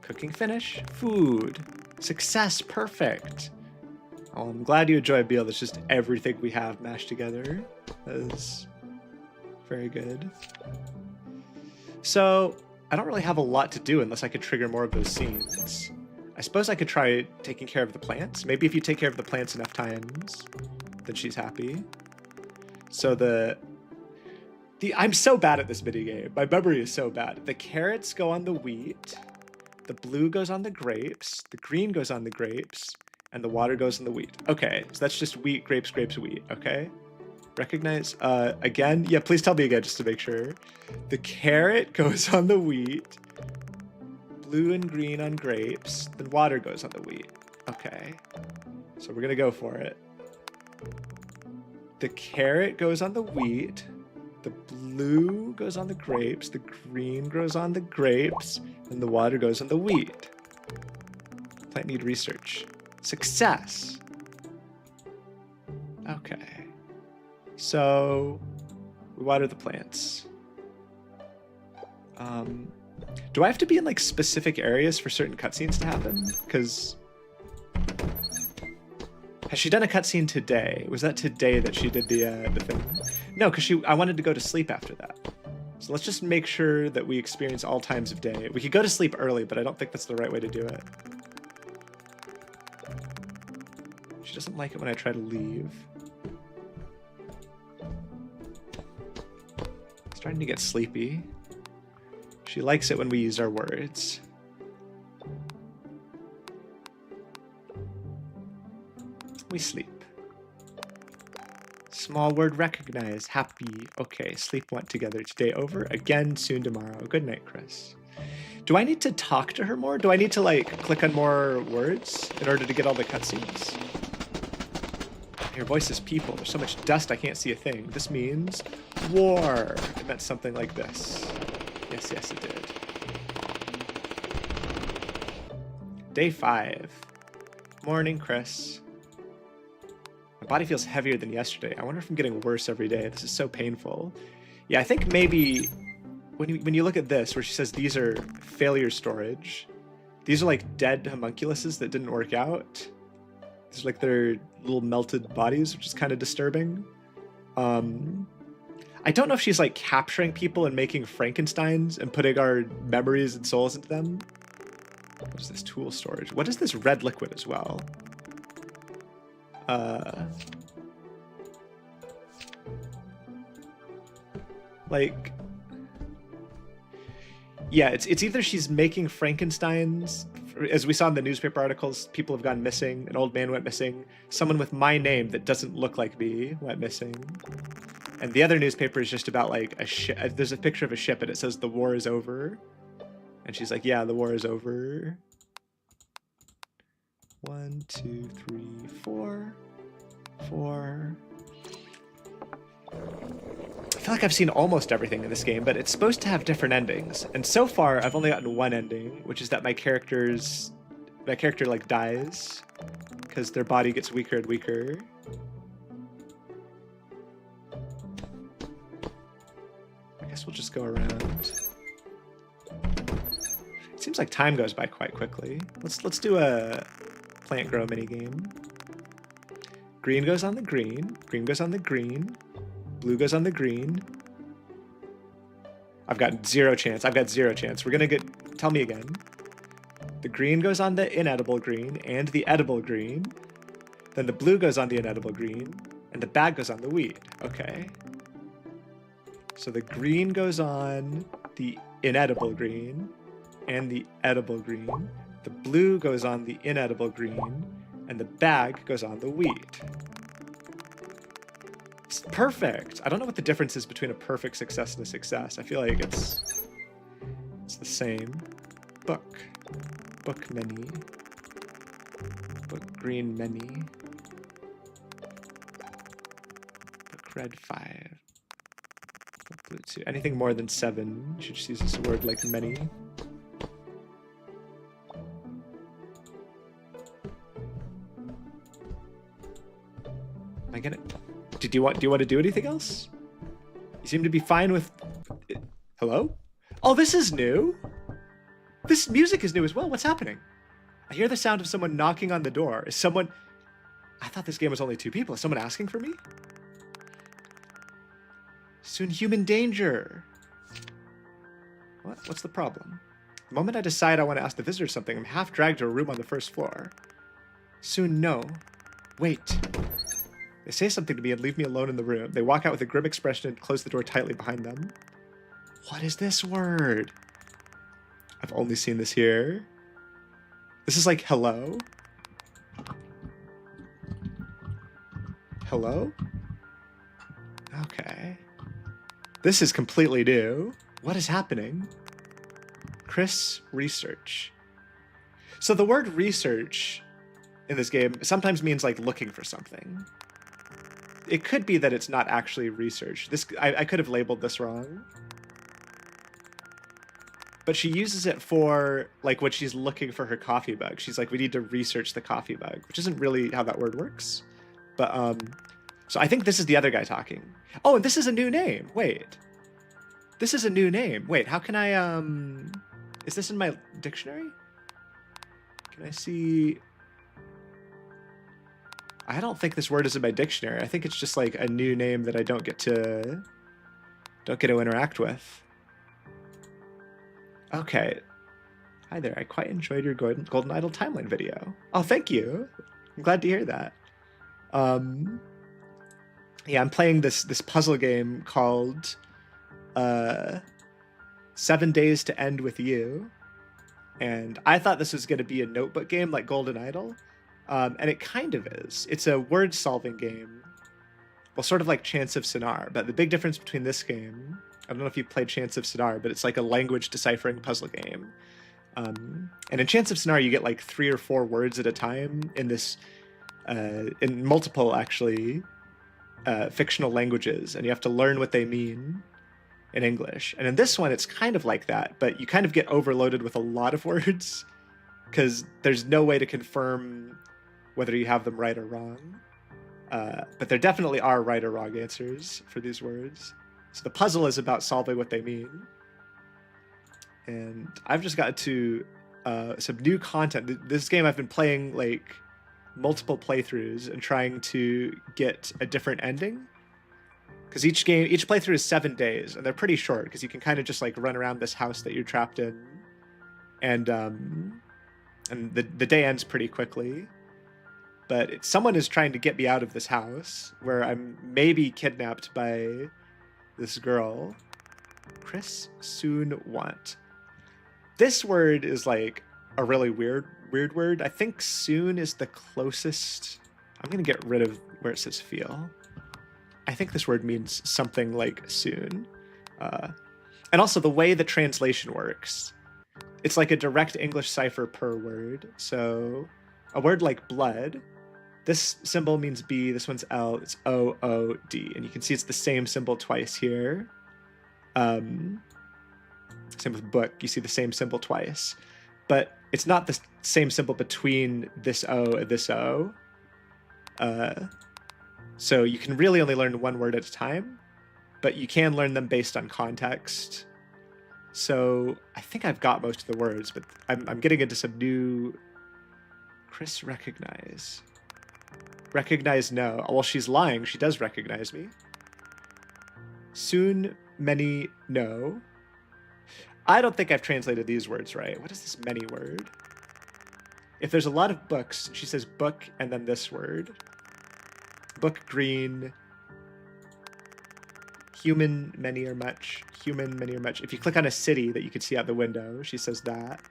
Cooking finish. Food. Success. Perfect. Oh, I'm glad you enjoy a meal that's just everything we have mashed together. That is very good. So I don't really have a lot to do unless I could trigger more of those scenes. I suppose I could try taking care of the plants. Maybe if you take care of the plants enough times, then she's happy. So I'm so bad at this minigame. My memory is so bad. The carrots go on the wheat. The blue goes on the grapes. The green goes on the grapes. And the water goes on the wheat. Okay, so that's just wheat, grapes, grapes, wheat. Okay. Recognize. Again? Yeah, please tell me again just to make sure. The carrot goes on the wheat. Blue and green on grapes. Then water goes on the wheat. Okay. So we're gonna go for it. The carrot goes on the wheat. The blue goes on the grapes. The green goes on the grapes. And the water goes on the wheat. Plant need research. Success. Okay. So we water the plants. Do I have to be in like specific areas for certain cutscenes to happen? Because has she done a cutscene today? Was that today that she did the thing? No, because I wanted to go to sleep after that. So let's just make sure that we experience all times of day. We could go to sleep early, but I don't think that's the right way to do it. She doesn't like it when I try to leave. Starting to get sleepy. She likes it when we use our words. We sleep. Small word recognized. Happy. Okay, sleep went together today. Over. Again soon tomorrow. Good night, Chris. Do I need to talk to her more? Do I need to like click on more words in order to get all the cutscenes? Your voice is people. There's so much dust I can't see a thing. This means war. It meant something like this. Yes, yes, it did. Day 5. Morning, Chris. My body feels heavier than yesterday. I wonder if I'm getting worse every day. This is so painful. Yeah, I think maybe when you look at this, where she says these are failure storage, these are like dead homunculuses that didn't work out. These are like their little melted bodies, which is kind of disturbing. I don't know if she's like capturing people and making Frankensteins and putting our memories and souls into them. What is this tool storage? What is this red liquid as well? Like, yeah, it's either she's making Frankensteins, as we saw in the newspaper articles, people have gone missing, an old man went missing, someone with my name that doesn't look like me went missing. And the other newspaper is just about like a ship. There's a picture of a ship and it says the war is over. And she's like, yeah, the war is over. 1, 2, 3, 4. 4. I feel like I've seen almost everything in this game, but it's supposed to have different endings. And so far, I've only gotten one ending, which is that my character like dies because their body gets weaker and weaker. I guess we'll just go around. It seems like time goes by quite quickly. Let's do a plant grow mini game. Green goes on the green. Green goes on the green. Blue goes on the green. I've got zero chance. I've got zero chance. We're gonna get. Tell me again. The green goes on the inedible green and the edible green. Then the blue goes on the inedible green and the bag goes on the wheat. Okay. So the green goes on the inedible green and the edible green. The blue goes on the inedible green and the bag goes on the wheat. It's perfect. I don't know what the difference is between a perfect success and a success. I feel like it's the same. Book. Book many. Book green many. Book red 5. Book blue 2. Anything more than 7, you should just use this word like many. Am I gonna... Do you want to do anything else? You seem to be fine with... Hello? Oh, this is new. This music is new as well. What's happening? I hear the sound of someone knocking on the door. Is someone... I thought this game was only 2 people. Is someone asking for me? Soon human danger. What? What's the problem? The moment I decide I want to ask the visitor something, I'm half dragged to a room on the 1st floor. Soon no. Wait. They say something to me and leave me alone in the room. They walk out with a grim expression and close the door tightly behind them. What is this word? I've only seen this here. This is like hello? Hello? Okay. This is completely new. What is happening? Chris research. So the word research in this game sometimes means like looking for something. It could be that it's not actually research. I could have labeled this wrong. But she uses it for like when she's looking for her coffee mug. She's like, we need to research the coffee mug, which isn't really how that word works. But so I think this is the other guy talking. Oh, and this is a new name. Wait. This is a new name. Wait, how can I is this in my dictionary? Can I see? I don't think this word is in my dictionary. I think it's just like a new name that I don't get to interact with. Okay. Hi there. I quite enjoyed your Golden Idol timeline video. Oh, thank you. I'm glad to hear that. Yeah, I'm playing this puzzle game called 7 Days to End with You. And I thought this was going to be a notebook game like Golden Idol. And it kind of is. It's a word-solving game. Well, sort of like Chance of Sinar. But the big difference between this game, I don't know if you've played Chance of Sinar, but it's like a language deciphering puzzle game. And in Chance of Sinar, you get like 3 or 4 words at a time in this, in multiple, actually, fictional languages. And you have to learn what they mean in English. And in this one, it's kind of like that, but you kind of get overloaded with a lot of words because there's no way to confirm whether you have them right or wrong. But there definitely are right or wrong answers for these words. So the puzzle is about solving what they mean. And I've just got to some new content. This game I've been playing like multiple playthroughs and trying to get a different ending. Because each playthrough is 7 days, and they're pretty short because you can kind of just like run around this house that you're trapped in, and the day ends pretty quickly. But someone is trying to get me out of this house where I'm maybe kidnapped by this girl. Chris soon want. This word is like a really weird word. I think soon is the closest. I'm gonna get rid of where it says feel. I think this word means something like soon. And also the way the translation works. It's like a direct English cipher per word. So a word like blood, this symbol means B, this one's L, it's O, O, D. And you can see it's the same symbol twice here. Same with book, you see the same symbol twice. But it's not the same symbol between this O and this O. So you can really only learn one word at a time, but you can learn them based on context. So I think I've got most of the words, but I'm getting into some new. Chris recognize. Recognize no. Well, she's lying. She does recognize me. Soon many no. I don't think I've translated these words right. What is this many word? If there's a lot of books, she says book and then this word. Book green. Human many or much. Human many or much. If you click on a city that you can see out the window, she says that.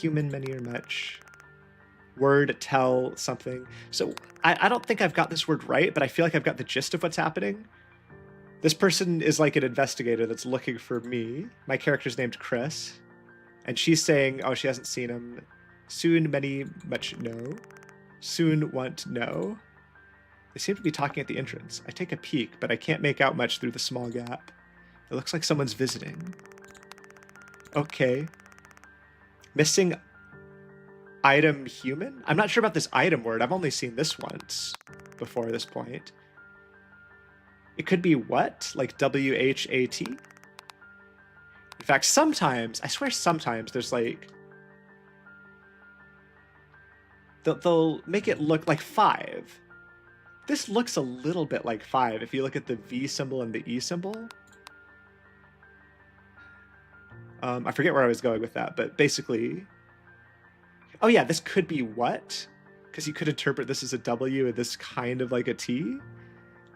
Human many or much. Word tell something. So I don't think I've got this word right, but I feel like I've got the gist of what's happening. This person is like an investigator that's looking for me. My character's named Chris. And she's saying, oh, she hasn't seen him. Soon many much no. Soon want no. They seem to be talking at the entrance. I take a peek, but I can't make out much through the small gap. It looks like someone's visiting. Okay. Missing item human? I'm not sure about this item word. I've only seen this once before this point. It could be what? Like W-H-A-T? In fact, sometimes, I swear sometimes there's like... They'll make it look like 5. This looks a little bit like 5 if you look at the V symbol and the E symbol. I forget where I was going with that, but basically... Oh yeah, this could be what? because you could interpret this as a W and this kind of like a T.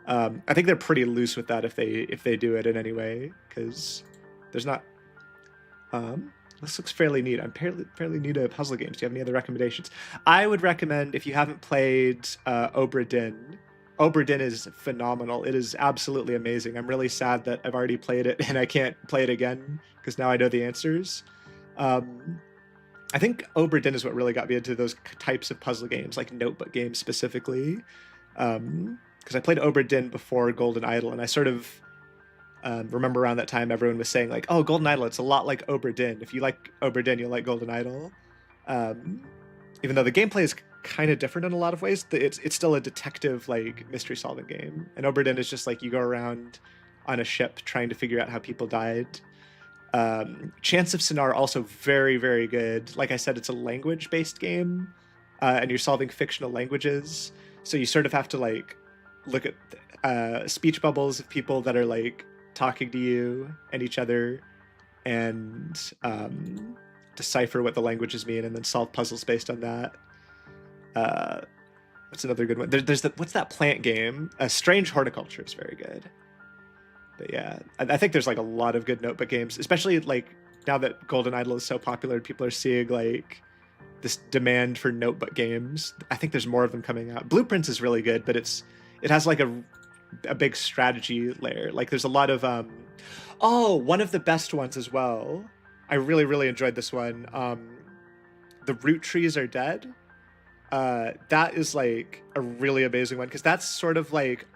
I think they're pretty loose with that if they do it in any way, because there's not. This looks fairly neat. I'm fairly new to puzzle games. Do you have any other recommendations? I would recommend, if you haven't played Obra Dinn. Obra Dinn is phenomenal. It is absolutely amazing. I'm really sad that I've already played it and I can't play it again because now I know the answers. I think Obra Dinn is what really got me into those types of puzzle games, like notebook games specifically. Because I played Obra Dinn before Golden Idol, and I sort of remember around that time everyone was saying like, "Oh, Golden Idol, it's a lot like Obra Dinn. If you like Obra Dinn, you'll like Golden Idol." Even though the gameplay is kind of different in a lot of ways, it's still a detective like mystery solving game. And Obra Dinn is just like you go around on a ship trying to figure out how people died. Chance of Sinar also very, very good. Like I said, it's a language based game, and you're solving fictional languages, so you sort of have to like look at speech bubbles of people that are like talking to you and each other, and decipher what the languages mean, and then solve puzzles based on that. What's another good one? There's what's that plant game? Strange Horticulture is very good. But yeah, I think there's like a lot of good notebook games, especially like now that Golden Idol is so popular, people are seeing like this demand for notebook games. I think there's more of them coming out. Blueprints is really good, but it has like a big strategy layer. Like there's a lot of one of the best ones as well. I really, really enjoyed this one. The Root Trees Are Dead. That is like a really amazing one, because that's sort of like,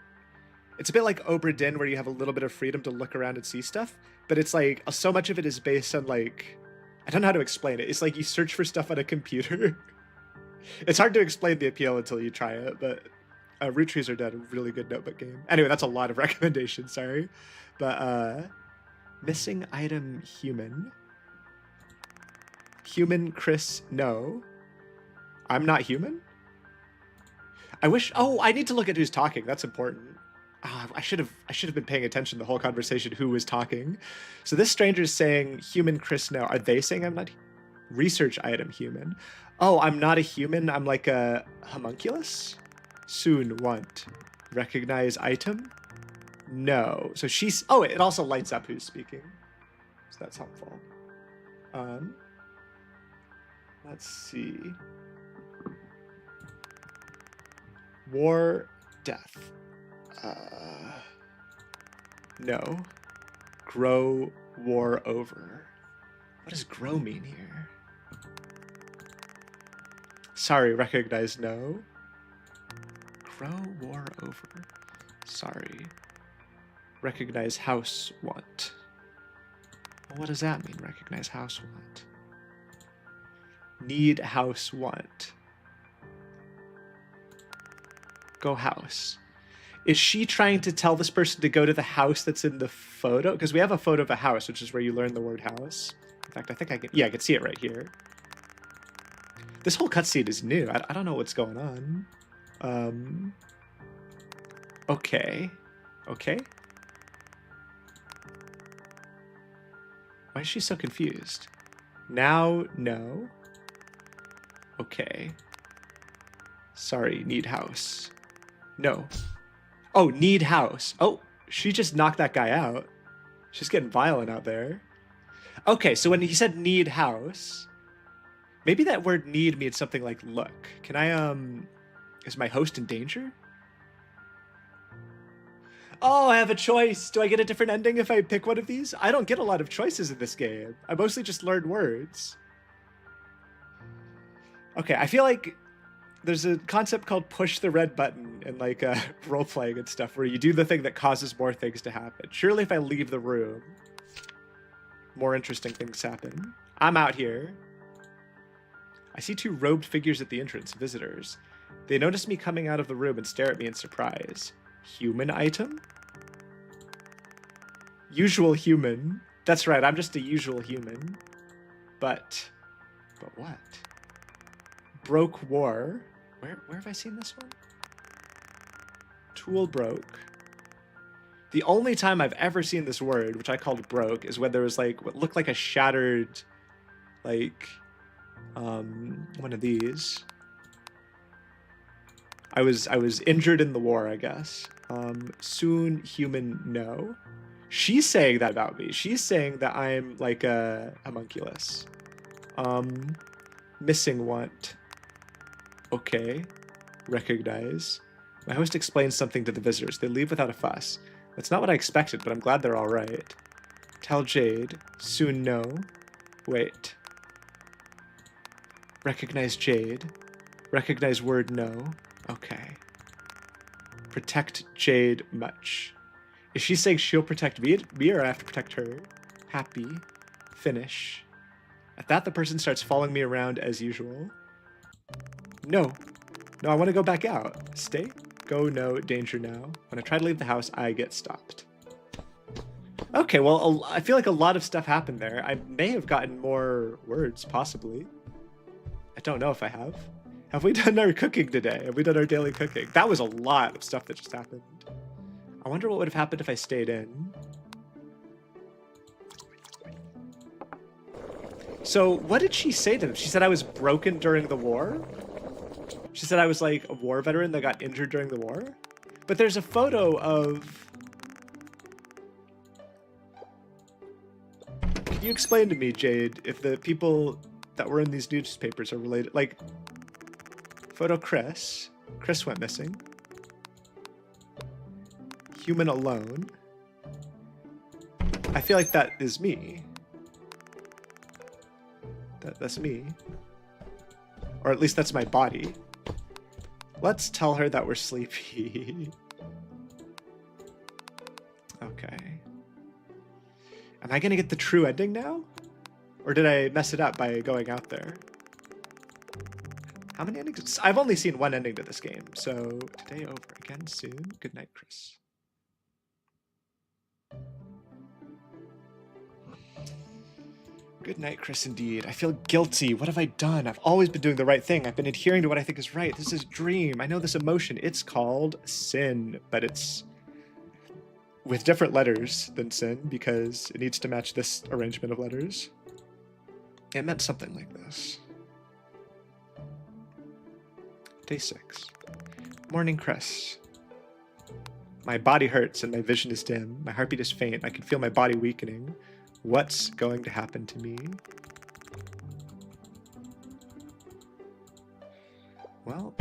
it's a bit like Obra Dinn, where you have a little bit of freedom to look around and see stuff, but it's like so much of it is based on like, I don't know how to explain it. It's like you search for stuff on a computer. It's hard to explain the appeal until you try it, but Root Trees Are Dead, a really good notebook game. Anyway, that's a lot of recommendations, sorry. But missing item human. Human Chris, no. I'm not human? I wish, I need to look at who's talking. That's important. I should have been paying attention the whole conversation, who was talking. So this stranger is saying human Chris, no. Are they saying I'm not research item human? Oh, I'm not a human. I'm like a homunculus? Soon want. Recognize item? No. So she's, it also lights up who's speaking. So that's helpful. Let's see. War, death. No. Grow, war over. What does grow mean here? Sorry, recognize no. Grow, war over. Sorry. Recognize house, want. Well, what does that mean, recognize house, want? Need, house, want. Go house. Is she trying to tell this person to go to the house that's in the photo? Because we have a photo of a house, which is where you learn the word house. In fact, I think I can see it right here. This whole cutscene is new. I don't know what's going on. Okay. Okay. Why is she so confused? Now, no. Okay. Sorry, need house. No. Oh, need house. Oh, she just knocked that guy out. She's getting violent out there. Okay, so when he said need house, maybe that word need means something like look. Can I, is my host in danger? Oh, I have a choice. Do I get a different ending if I pick one of these? I don't get a lot of choices in this game. I mostly just learn words. Okay, I feel like there's a concept called push the red button in like role-playing and stuff, where you do the thing that causes more things to happen. Surely if I leave the room, more interesting things happen. I'm out here. I see two robed figures at the entrance, visitors. They notice me coming out of the room and stare at me in surprise. Human item? Usual human. That's right, I'm just a usual human. But what? Broke war. Where have I seen this one? Tool broke. The only time I've ever seen this word, which I called broke, is when there was like what looked like a shattered, like, one of these. I was injured in the war, I guess. Soon human, no. She's saying that about me. She's saying that I'm like a homunculus. Missing want. Okay. Recognize. My host explains something to the visitors. They leave without a fuss. That's not what I expected, but I'm glad they're all right. Tell Jade. Soon no. Wait. Recognize Jade. Recognize word no. Okay. Protect Jade much. Is she saying she'll protect me or I have to protect her? Happy. Finish. At that, the person starts following me around as usual. No. No, I want to go back out. Stay. Go, no, danger now. When I try to leave the house, I get stopped. Okay, well, I feel like a lot of stuff happened there. I may have gotten more words, possibly. I don't know if I have. Have we done our cooking today? Have we done our daily cooking? That was a lot of stuff that just happened. I wonder what would have happened if I stayed in. So what did she say to them? She said I was broken during the war? She said I was like a war veteran that got injured during the war? But there's a photo of... Can you explain to me, Jade, if the people that were in these newspapers are related? Like, photo Chris. Chris went missing. Human alone. I feel like that is me. That's me. Or at least that's my body. Let's tell her that we're sleepy. Okay. Am I gonna get the true ending now? Or did I mess it up by going out there? How many endings? I've only seen one ending to this game, so today over again soon. Good night, Chris. Good night, Chris, indeed. I feel guilty. What have I done? I've always been doing the right thing. I've been adhering to what I think is right. This is dream. I know this emotion. It's called sin, but it's with different letters than sin because it needs to match this arrangement of letters. It meant something like this. Day 6. Morning, Chris. My body hurts and my vision is dim. My heartbeat is faint. I can feel my body weakening. What's going to happen to me? Well,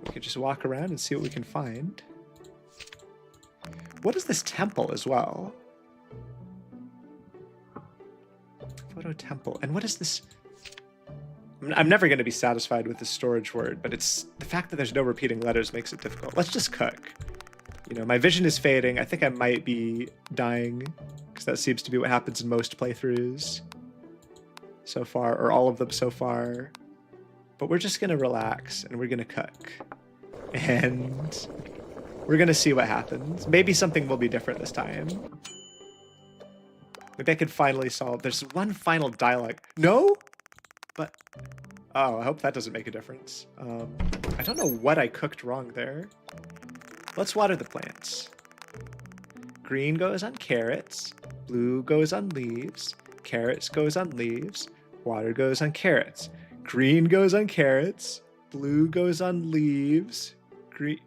we can just walk around and see what we can find. What is this temple as well? Photo temple. And what is this? I'm never going to be satisfied with this storage word, but it's the fact that there's no repeating letters makes it difficult. Let's just cook. You know, my vision is fading. I think I might be dying because that seems to be what happens in most playthroughs so far, or all of them so far. But we're just going to relax and we're going to cook. And we're going to see what happens. Maybe something will be different this time. Maybe I could finally solve... There's one final dialogue. No? But... Oh, I hope that doesn't make a difference. I don't know what I cooked wrong there. Let's water the plants. Green goes on carrots. Blue goes on leaves. Carrots goes on leaves. Water goes on carrots. Green goes on carrots. Blue goes on leaves. Green...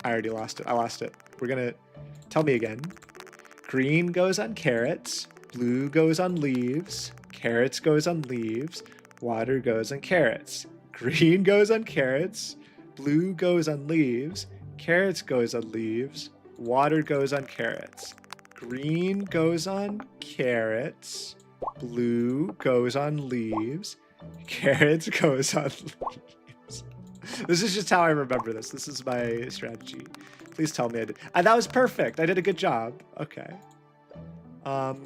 I already lost it. I lost it. We're gonna... Tell me again. Green goes on carrots. Blue goes on leaves. Carrots goes on leaves. Water goes on carrots. Green goes on carrots. Blue goes on leaves. Carrots goes on leaves. Water goes on carrots. Green goes on carrots. Blue goes on leaves. Carrots goes on leaves. This is just how I remember this. This is my strategy. Please tell me I did. That was perfect. I did a good job. Okay. Well,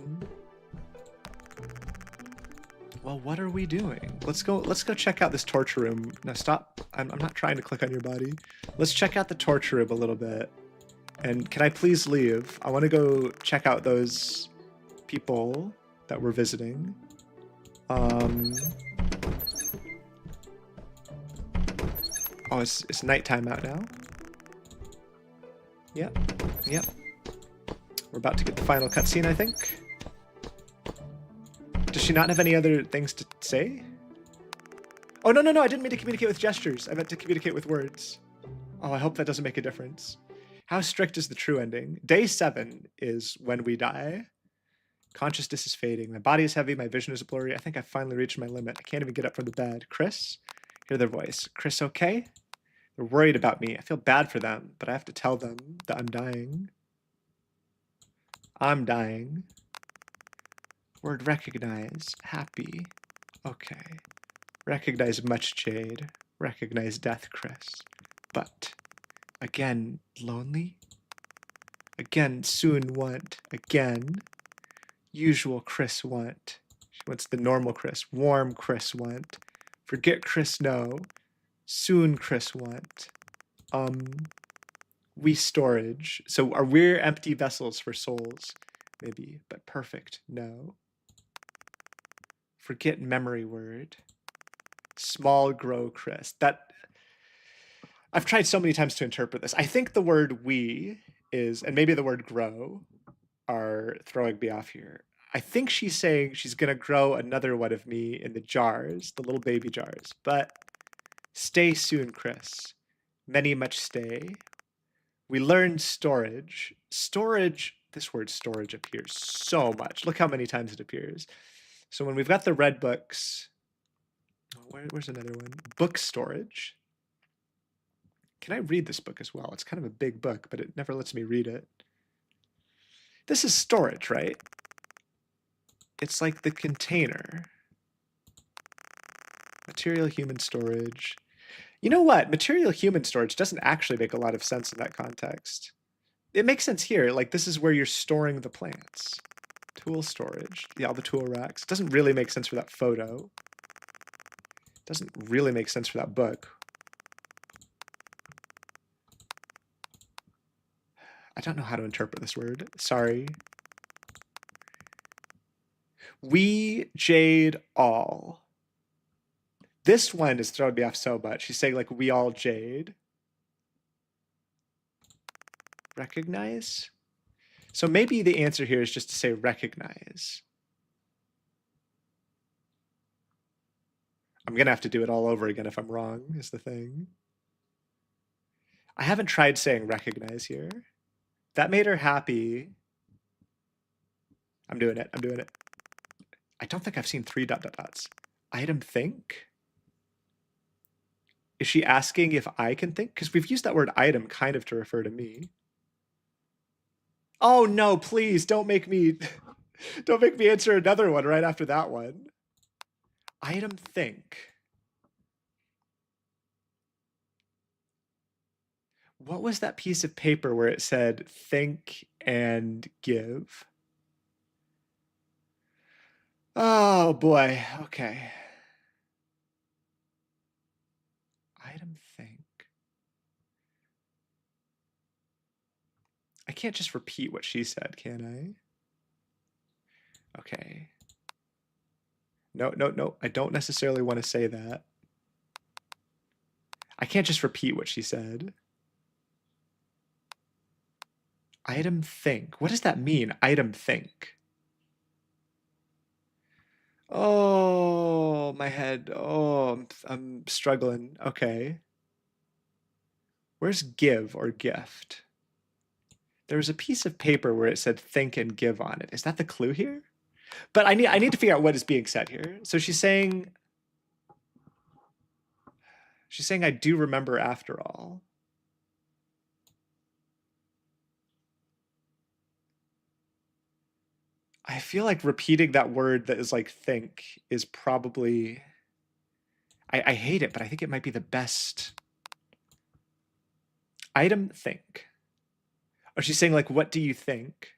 what are we doing? Let's go check out this torture room. No, stop. I'm not trying to click on your body. Let's check out the torture room a little bit. And can I please leave? I want to go check out those people that we're visiting. Oh, it's nighttime out now. Yep. We're about to get the final cutscene, I think. Does she not have any other things to say? Oh, no, no, no, I didn't mean to communicate with gestures. I meant to communicate with words. Oh, I hope that doesn't make a difference. How strict is the true ending? Day 7 is when we die. Consciousness is fading. My body is heavy. My vision is blurry. I think I finally reached my limit. I can't even get up from the bed. Chris? Hear their voice. Chris, okay? They're worried about me. I feel bad for them, but I have to tell them that I'm dying. I'm dying. Word recognize. Happy. Okay. Recognize much jade. Recognize death, Chris. But, again, lonely? Again, soon want. Again, usual Chris want. She wants the normal Chris. Warm Chris want. Forget Chris no. Soon Chris want. We storage. So are we empty vessels for souls? Maybe, but perfect, no. Forget memory word. Small grow Chris. That, I've tried so many times to interpret this. I think the word we is, and maybe the word grow are throwing me off here. I think she's saying she's gonna grow another one of me in the jars, the little baby jars, but stay soon, Chris. Many much stay. We learned storage. Storage, this word storage appears so much. Look how many times it appears. So when we've got the red books, where's another one? Book storage. Can I read this book as well? It's kind of a big book, but it never lets me read it. This is storage, right? It's like the container. Material human storage. You know what? Material human storage doesn't actually make a lot of sense in that context. It makes sense here. Like, this is where you're storing the plants. Tool storage. Yeah, all the tool racks. It doesn't really make sense for that photo. It doesn't really make sense for that book. I don't know how to interpret this word. Sorry. We jade all. This one is throwing me off so much. She's saying like we all jade. Recognize? So maybe the answer here is just to say recognize. I'm gonna have to do it all over again if I'm wrong, is the thing. I haven't tried saying recognize here. That made her happy. I'm doing it, I'm doing it. I don't think I've seen 3 ... Item think? Is she asking if I can think? Because we've used that word item kind of to refer to me. Oh no, please don't make me answer another one right after that one. Item think. What was that piece of paper where it said think and give? Oh boy, okay. Item think. I can't just repeat what she said, can I? Okay. No, no, no, I don't necessarily want to say that. I can't just repeat what she said. Item think. What does that mean? Item think. Oh, my head. Oh, I'm struggling. Okay. Where's give or gift? There was a piece of paper where it said think and give on it. Is that the clue here? But I need to figure out what is being said here. So she's saying I do remember after all. I feel like repeating that word that is like think is probably, I hate it, but I think it might be the best. Item think. Oh, she's saying like, what do you think?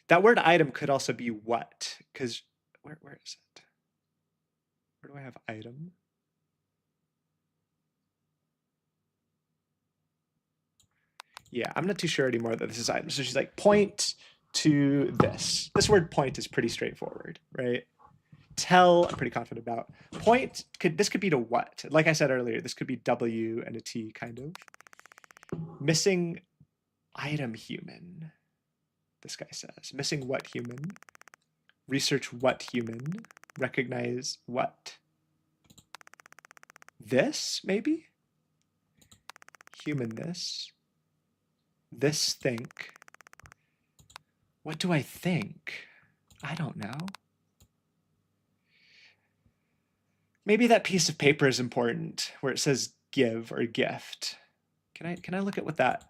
That word item could also be what, because where is it? Where do I have item? Yeah, I'm not too sure anymore that this is item. So she's like, point to this. This word point is pretty straightforward, right? Tell, I'm pretty confident about. Point, this could be to what? Like I said earlier, this could be W and a T kind of. Missing item human, this guy says. Missing what human? Research what human? Recognize what? This, maybe? Human this. This think. What do I think? I don't know. Maybe that piece of paper is important where it says give or gift. Can I look at what that...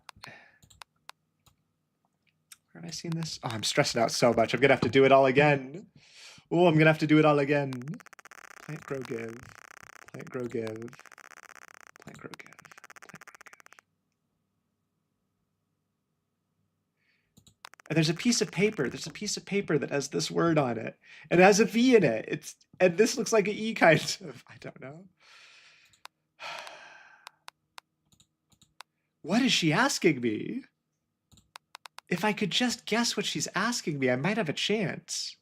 Where have I seen this? Oh, I'm stressing out so much. I'm gonna have to do it all again. Oh, I'm gonna have to do it all again. Plant, grow, give. Plant, grow, give. Plant, grow, give. Plant, grow, give. And there's a piece of paper. There's a piece of paper that has this word on it. And it has a V in it. And this looks like an E kind of. I don't know. What is she asking me? If I could just guess what she's asking me, I might have a chance.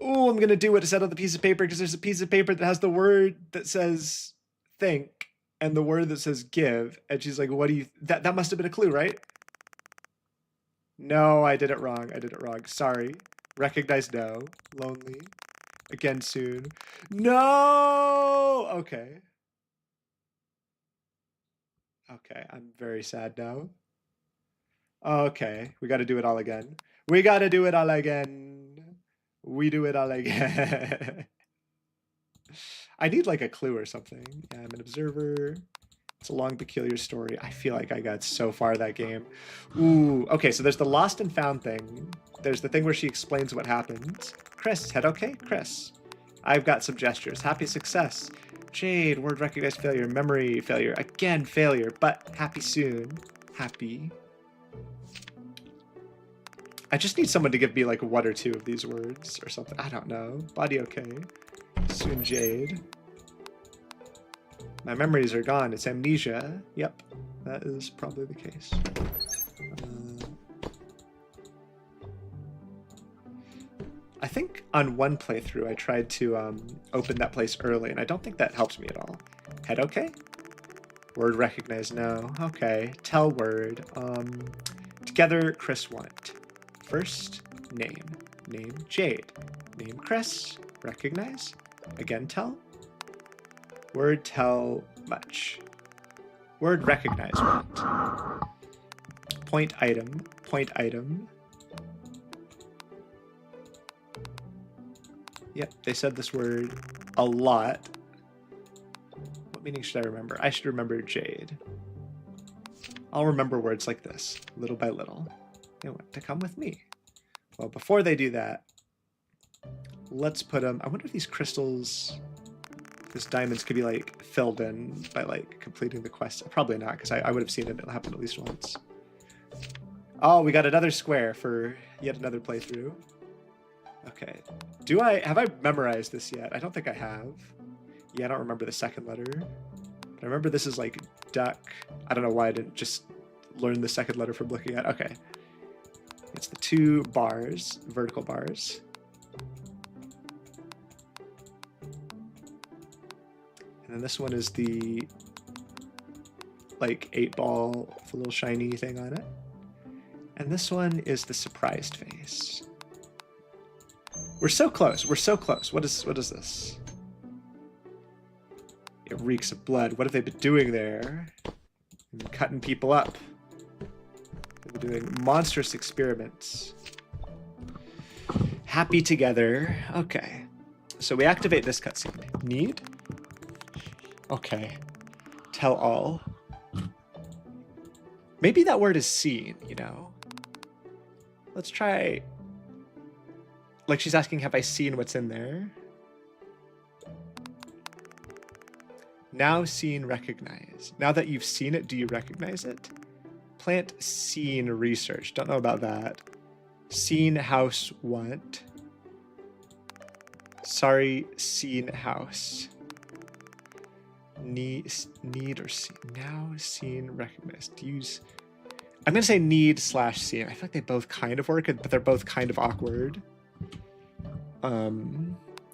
Oh, I'm going to do what it said on the piece of paper because there's a piece of paper that has the word that says think and the word that says give. And she's like, what do you... That must have been a clue, right? No, I did it wrong. I did it wrong. Sorry. Recognize no. Lonely. Again soon. No! Okay. Okay, I'm very sad now. Okay, we got to do it all again. We got to do it all again. We do it all again. I need like a clue or something. Yeah, I'm an observer. It's a long, peculiar story. I feel like I got so far that game. Ooh, okay, so there's the lost and found thing. There's the thing where she explains what happened. Chris, head okay? Chris. I've got some gestures. Happy success. Jade, word recognized failure. Memory failure. Again, failure, but happy soon. Happy. I just need someone to give me like one or two of these words or something. I don't know. Body okay. Soon Jade. My memories are gone. It's amnesia. Yep, that is probably the case. I think on one playthrough I tried to open that place early, and I don't think that helps me at all. Head okay? Word recognized, no. Okay, tell word. Together, Chris want. First, name. Name Jade. Name Chris. Recognize. Again, tell. Word tell much. Word recognize want. Point item. Point item. Yep, they said this word a lot. What meaning should I remember? I should remember Jade. I'll remember words like this, little by little. They want to come with me. Well, before they do that, let's put them... I wonder if these crystals, these diamonds could be like filled in by like completing the quest. Probably not, because I would have seen it happen at least once. Oh, we got another square for yet another playthrough. Okay. Have I memorized this yet? I don't think I have. Yeah, I don't remember the second letter. But I remember this is like duck. I don't know why I didn't just learn the second letter from looking at. Okay. It's the two bars, vertical bars. And then this one is the like 8-ball with a little shiny thing on it. And this one is the surprised face. We're so close. We're so close. What is this? It reeks of blood. What have they been doing there? They've been cutting people up. They've been doing monstrous experiments. Happy together. Okay. So we activate this cutscene. Need? Okay. Tell all. Maybe that word is seen, you know? Let's try... Like she's asking, have I seen what's in there? Now seen, recognize. Now that you've seen it, do you recognize it? Plant seen research. Don't know about that. Seen house want. Sorry, seen house. Need or see. Now seen, recognized. Use. I'm gonna say need / seen. I feel like they both kind of work, but they're both kind of awkward.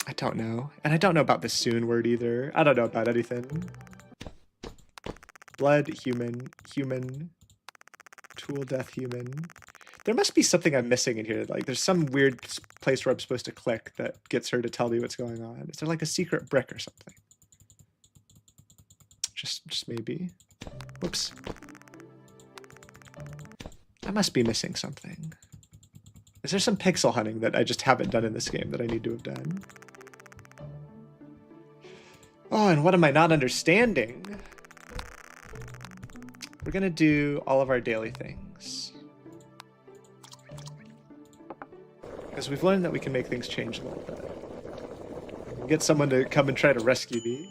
I don't know. And I don't know about the soon word either. I don't know about anything. Blood, human, human. Tool, death, human. There must be something I'm missing in here. Like there's some weird place where I'm supposed to click that gets her to tell me what's going on. Is there like a secret brick or something? Just maybe. Whoops. I must be missing something. Is there some pixel hunting that I just haven't done in this game that I need to have done? Oh, and what am I not understanding? We're gonna do all of our daily things. Because we've learned that we can make things change a little bit. Get someone to come and try to rescue me.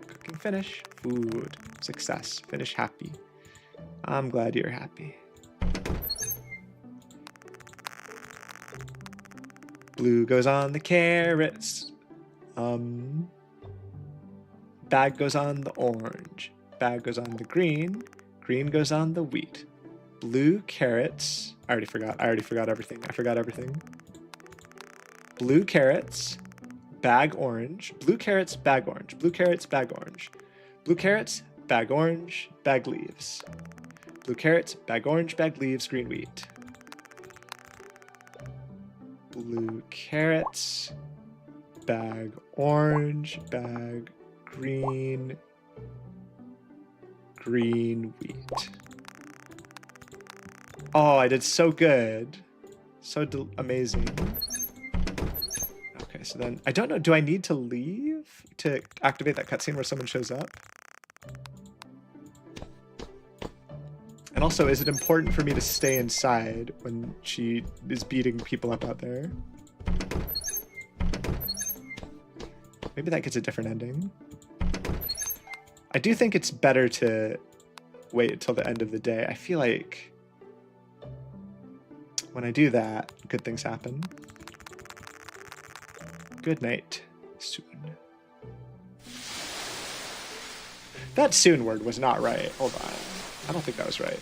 Cooking, finish. Food. Success. Finish happy. I'm glad you're happy. Blue goes on the carrots. Bag goes on the orange. Bag goes on the green. Green goes on the wheat. Blue carrots. I already forgot everything. I forgot everything. Blue carrots. Bag orange. Blue carrots, bag orange. Blue carrots, bag orange. Blue carrots, bag orange, bag leaves. Blue carrots, bag orange, bag leaves, green wheat. Blue carrots, bag orange, bag green, green wheat. Oh, I did so good. So amazing. Okay, so then I don't know. Do I need to leave to activate that cutscene where someone shows up? And also, is it important for me to stay inside when she is beating people up out there? Maybe that gets a different ending. I do think it's better to wait until the end of the day. I feel like when I do that, good things happen. Good night, soon. That soon word was not right. Hold on. I don't think that was right.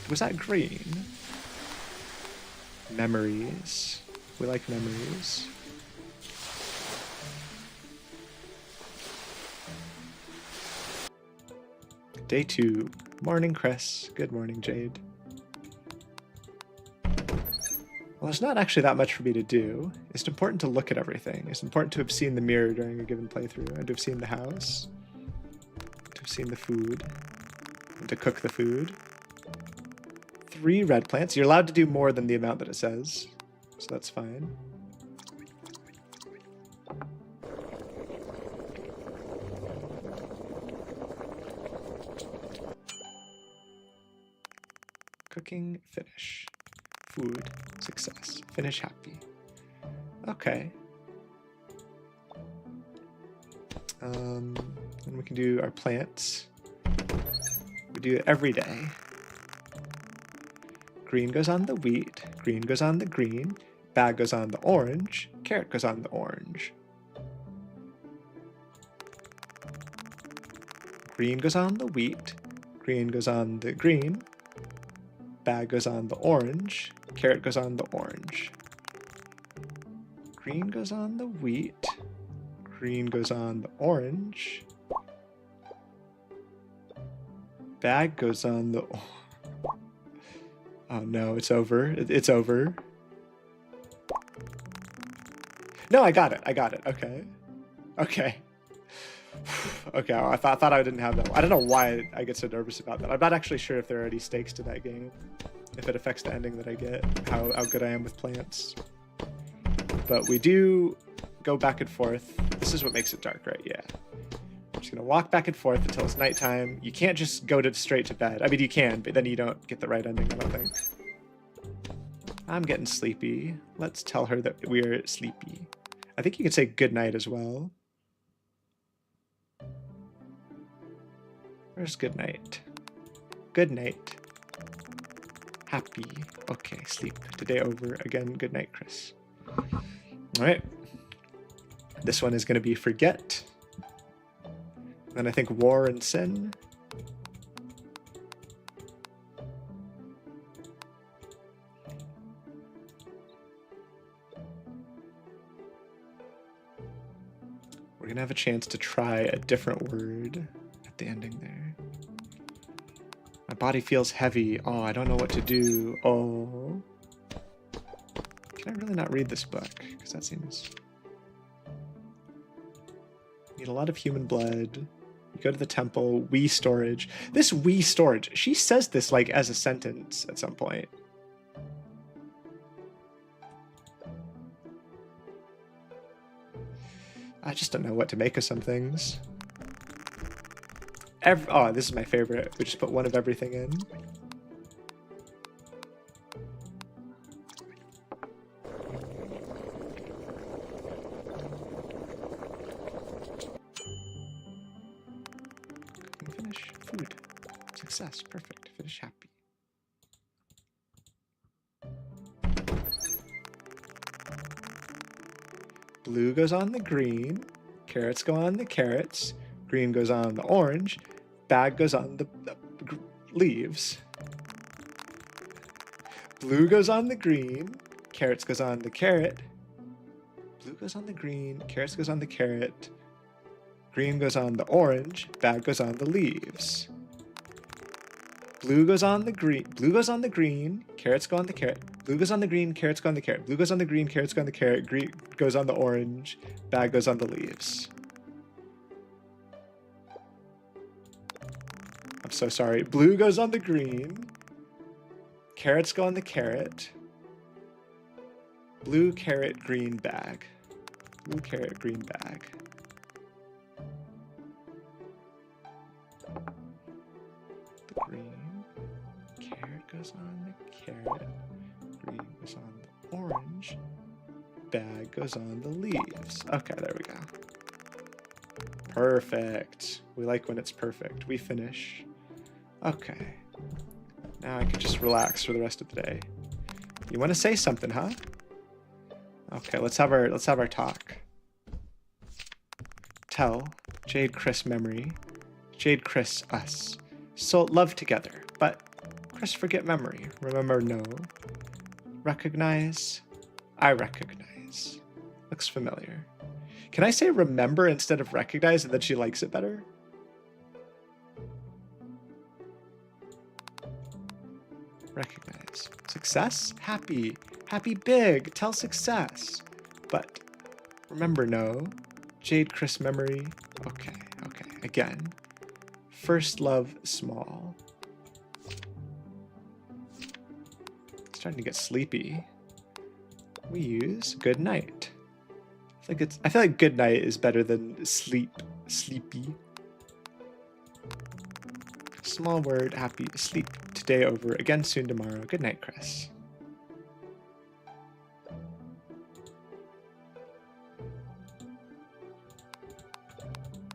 Was that green? Memories. We like memories. Day 2. Morning, Chris. Good morning, Jade. Well, there's not actually that much for me to do. It's important to look at everything. It's important to have seen the mirror during a given playthrough, and to have seen the house, to have seen the food, and to cook the food. 3 red plants. You're allowed to do more than the amount that it says, so that's fine. Cooking, finish. Food, success. Finish happy. Okay. And we can do our plants. We do it every day. Green goes on the wheat. Green goes on the green. Bag goes on the orange. Carrot goes on the orange. Green goes on the wheat. Green goes on the green. Bag goes on the orange. Carrot goes on the orange. Green goes on the wheat. Green goes on the orange. Bag goes on the... Oh no, it's over. It's over. No, I got it. I got it. Okay. Okay. Okay, well, I thought I didn't have that. I don't know why I get so nervous about that. I'm not actually sure if there are any stakes to that game. If it affects the ending that I get. How good I am with plants. But we do go back and forth. This is what makes it dark, right? Yeah. I'm just going to walk back and forth until it's nighttime. You can't just go straight to bed. I mean, you can, but then you don't get the right ending, I don't think. I'm getting sleepy. Let's tell her that we're sleepy. I think you can say good night as well. Where's good night? Good night. Happy. Okay, sleep. Today over. Again, good night, Chris. All right. This one is going to be forget. Then I think war and sin. We're going to have a chance to try a different word at the ending there. My body feels heavy. Oh, I don't know what to do. Oh. Can I really not read this book? Because that seems... Need a lot of human blood. You go to the temple. We storage. This we storage. She says this like as a sentence at some point. I just don't know what to make of some things. Oh, this is my favorite. We just put one of everything in. Finish. Food. Success. Perfect. Finish happy. Blue goes on the green. Carrots go on the carrots. Green goes on the orange. Bag goes on the leaves. Blue goes on the green. Carrots goes on the carrot. Blue goes on the green. Carrots goes on the carrot. Green goes on the orange. Bag goes on the leaves. Blue goes on the green. Blue goes on the green. Carrots go on the carrot. Blue goes on the green. Carrots go on the carrot. Blue goes on the green. Carrots go on the carrot. Green goes on the orange. Bag goes on the leaves. I'm so sorry. Blue goes on the green. Carrots go on the carrot. Blue carrot, green bag. Blue carrot, green bag. The green. Carrot goes on the carrot. Green goes on the orange. Bag goes on the leaves. Okay, there we go. Perfect. We like when it's perfect. We finish. Okay. Now I can just relax for the rest of the day. You want to say something, huh? Okay, let's have our talk. Tell Jade Chris memory. Jade Chris us. So love together, but Chris forget memory. Remember no. Recognize. I recognize. Looks familiar. Can I say remember instead of recognize and then she likes it better? Recognize. Success? Happy. Happy big. Tell success. But remember no. Jade Chris memory. Okay, okay. Again. First love small. Starting to get sleepy. We use good night. I feel like good night is better than sleepy. Small word, happy, sleep. Today over, again soon tomorrow. Good night, Chris.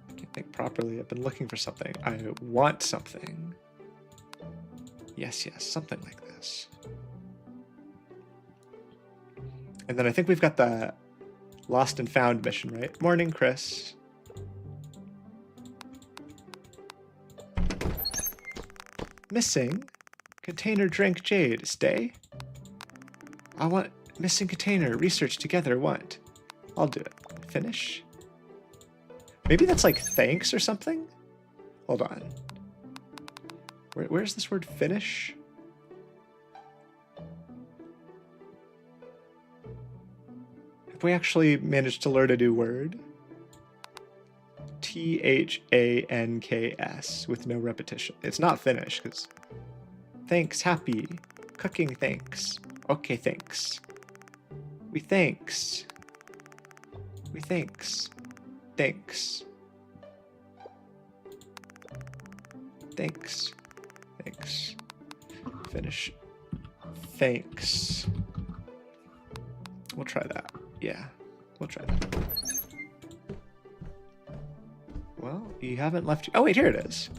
I can't think properly. I've been looking for something. I want something. Yes, yes, something like this. And then I think we've got the Lost and Found mission, right? Morning, Chris. Missing container drink Jade. Stay. I want missing container. Research together. Want. I'll do it. Finish. Maybe that's like thanks or something? Hold on. Where's this word finish? Have we actually managed to learn a new word? Thanks with no repetition. It's not finished because thanks, happy, cooking, thanks. Okay, thanks. We thanks. We thanks. Thanks. Thanks. Thanks. Finish. Thanks. We'll try that. Yeah, we'll try that. Well, you haven't left... Oh, wait, here it is.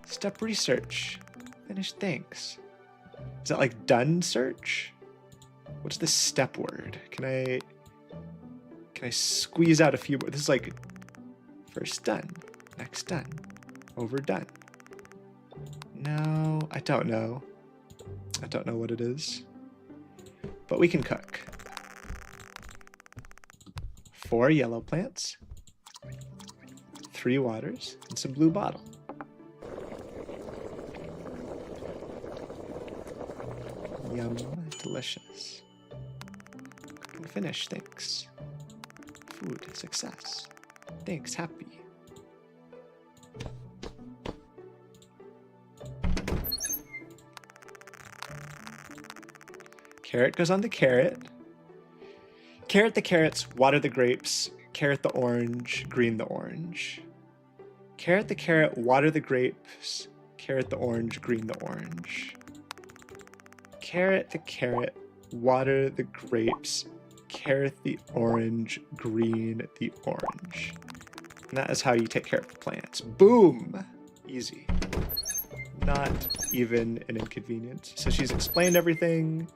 Step research. Finish thanks. Is that like done search? What's the step word? Can I squeeze out a few more? This is like first done, next done, overdone. No, I don't know. I don't know what it is. But we can cook. 4 yellow plants. 3 waters, and some blue bottle. Yum, delicious. Cooking finish, thanks. Food, success. Thanks, happy. Carrot goes on the carrot. Carrot the carrots, water the grapes. Carrot the orange, green the orange. Carrot the carrot, water the grapes. Carrot the orange, green the orange. Carrot the carrot, water the grapes. Carrot the orange, green the orange. And that is how you take care of the plants. Boom! Easy. Not even an inconvenience. So she's explained everything.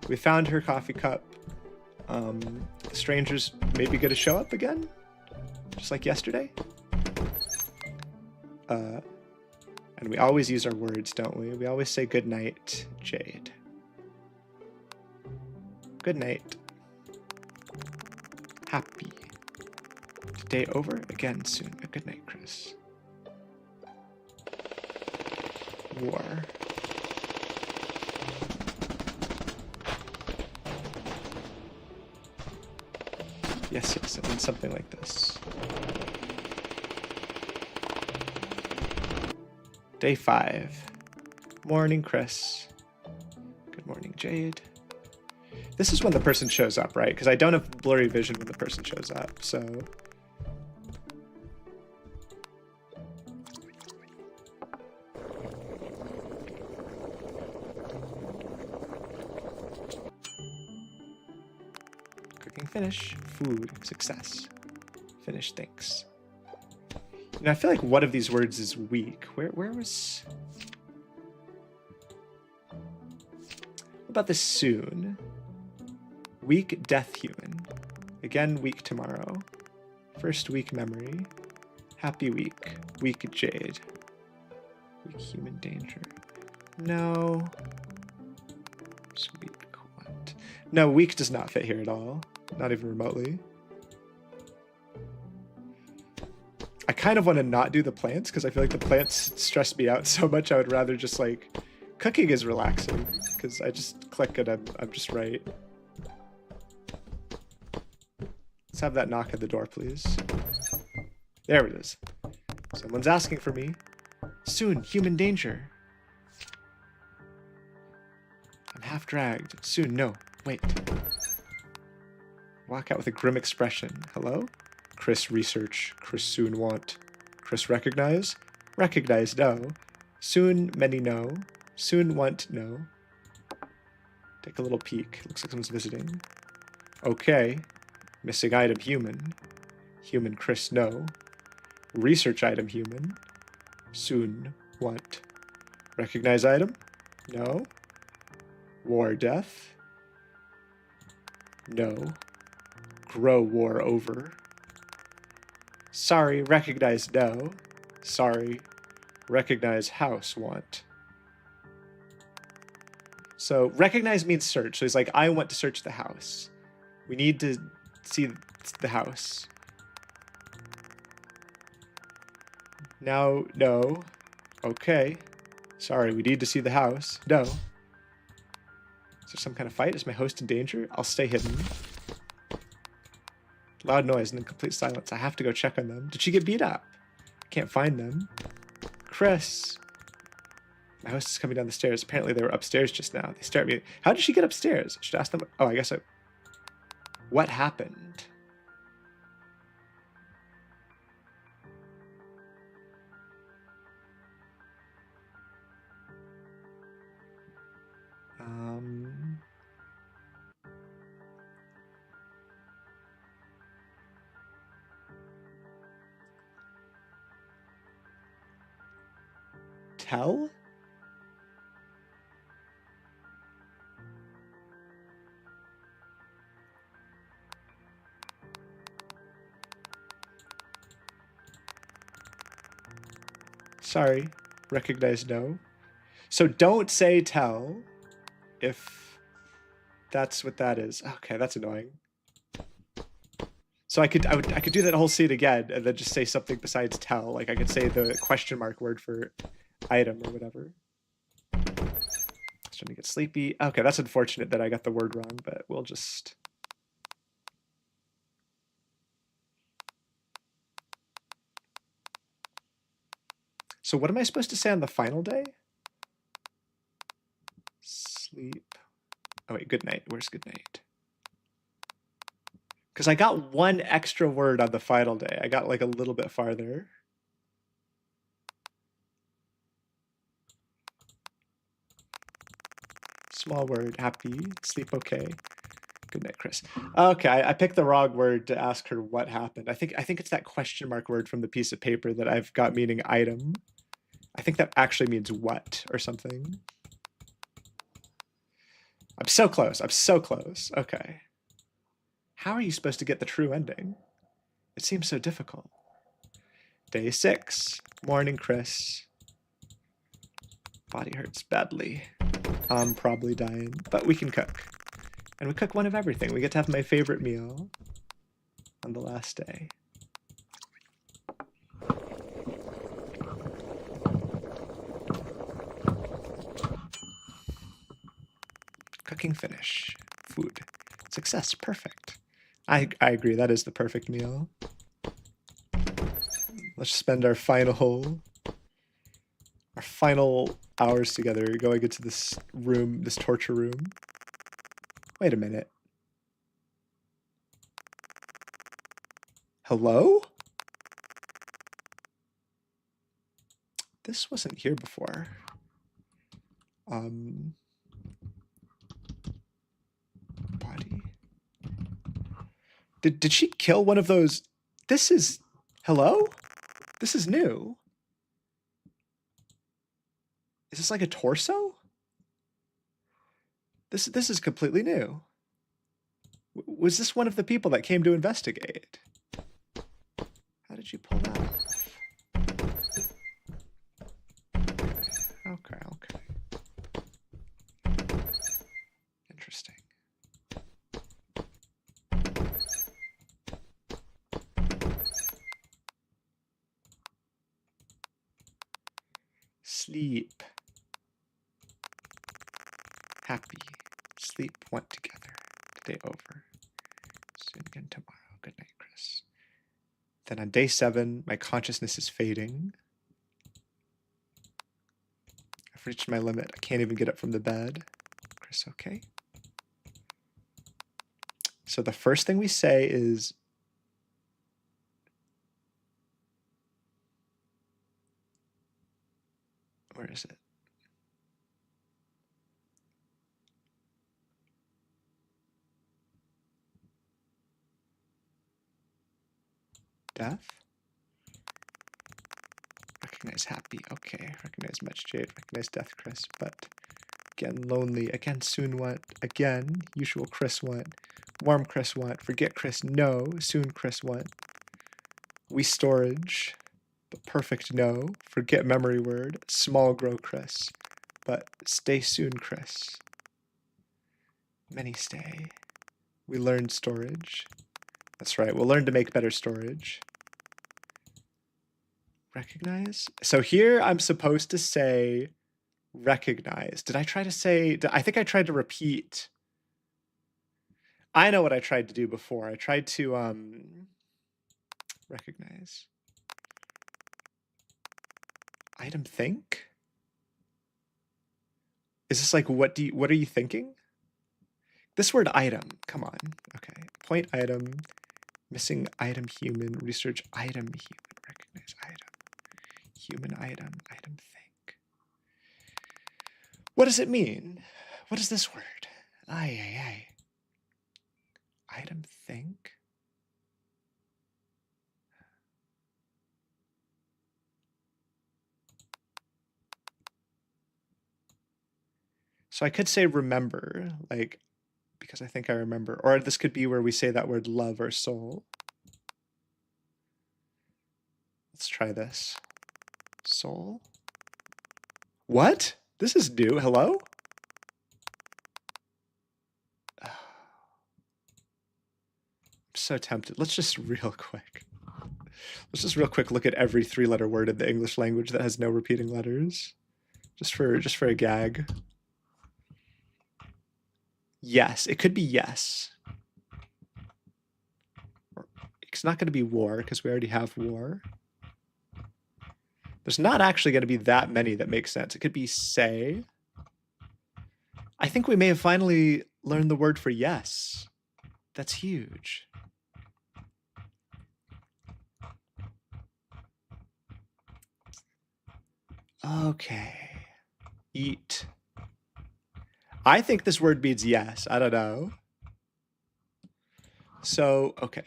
We found her coffee cup. The strangers maybe gonna show up again? Just like yesterday? And we always use our words, don't we? We always say good night, Jade. Good night. Happy. Day over again soon. A good night, Chris. War. Yes, yes, and then something like this. Day 5. Morning, Chris. Good morning, Jade. This is when the person shows up, right? Because I don't have blurry vision when the person shows up, so... Cooking finish. Food. Success. Finish, thanks. And I feel like one of these words is weak. Where was... What about this soon? Weak death human. Again, weak tomorrow. First week memory. Happy week. Weak jade. Weak human danger. No. Sweet quant. No, weak does not fit here at all. Not even remotely. I kind of want to not do the plants because I feel like the plants stress me out so much. I would rather just like... Cooking is relaxing because I just click and I'm just right. Let's have that knock at the door, please. There it is. Someone's asking for me. Soon, human danger. I'm half dragged. Soon, no. Wait. Walk out with a grim expression. Hello? Chris research. Chris soon want. Chris recognize? Recognize, no. Soon, many know. Soon want, no. Take a little peek. Looks like someone's visiting. Okay. Missing item, human. Human, Chris, no. Research item, human. Soon, want. Recognize item? No. War, death? No. Grow, war, over. Sorry, recognize, no. Sorry, recognize, house, want. So recognize means search. So he's like, I want to search the house. We need to see the house. Now, no. Okay. Sorry, we need to see the house. No. Is there some kind of fight? Is my host in danger? I'll stay hidden. Loud noise and then complete silence. I have to go check on them. Did she get beat up? I can't find them. Chris. My host is coming down the stairs. Apparently they were upstairs just now. They stare at me. How did she get upstairs? I should ask them. Oh, I guess I... What happened? Tell? Sorry, recognize no. So don't say tell if that's what that is. Okay, that's annoying. So I could do that whole scene again and then just say something besides tell. Like I could say the question mark word for item or whatever. Let's Starting to get sleepy. Okay, that's unfortunate that I got the word wrong, but we'll just... So what am I supposed to say on the final day? Sleep. Oh wait, good night. Where's good night? Because I got one extra word on the final day. I got like a little bit farther. Small word, happy, sleep okay. Good night, Chris. Okay, I picked the wrong word to ask her what happened. I think it's that question mark word from the piece of paper that I've got meaning item. I think that actually means what or something. I'm so close. I'm so close. Okay. How are you supposed to get the true ending? It seems so difficult. Day 6. Morning, Chris. Body hurts badly. I'm probably dying, but we can cook. And we cook one of everything. We get to have my favorite meal on the last day. Cooking finish. Food. Success. Perfect. I agree. That is the perfect meal. Let's spend our final hours together going into this room, this torture room. Wait a minute. Hello? This wasn't here before. Body. Did she kill one of those? This is, hello? This is new. Is this like a torso? This is completely new. Was this one of the people that came to investigate? How did you pull that off? Okay. Interesting. Sleep. Happy. Sleep went together. Day over. Soon again tomorrow. Good night, Chris. Then on day 7, my consciousness is fading. I've reached my limit. I can't even get up from the bed. Chris, okay? So the first thing we say is, where is it? Death? Recognize happy. Okay. Recognize much jade. Recognize death, Chris. But again, lonely. Again, soon want. Again, usual Chris want. Warm Chris want. Forget Chris. No. Soon Chris want. We storage. But perfect no. Forget memory word. Small grow Chris. But stay soon Chris. Many stay. We learned storage. That's right. We'll learn to make better storage. Recognize? So here I'm supposed to say recognize. Did I try to say... I think I tried to repeat. I know what I tried to do before. I tried to recognize. Item think? Is this like, what are you thinking? This word item, come on. Okay, point item, missing item human, research item human, recognize item, human item, item think. What does it mean? What is this word? Ay. Item think? So I could say remember, like, because I think I remember. Or this could be where we say that word love or soul. Let's try this. Soul? What? This is new. Hello? I'm so tempted. Let's just real quick look at every 3-letter word in the English language that has no repeating letters. Just for a gag. Yes, it could be yes. It's not going to be war because we already have war. There's not actually going to be that many that make sense. It could be say. I think we may have finally learned the word for yes. That's huge. Okay. Eat. I think this word means yes. I don't know. So, okay.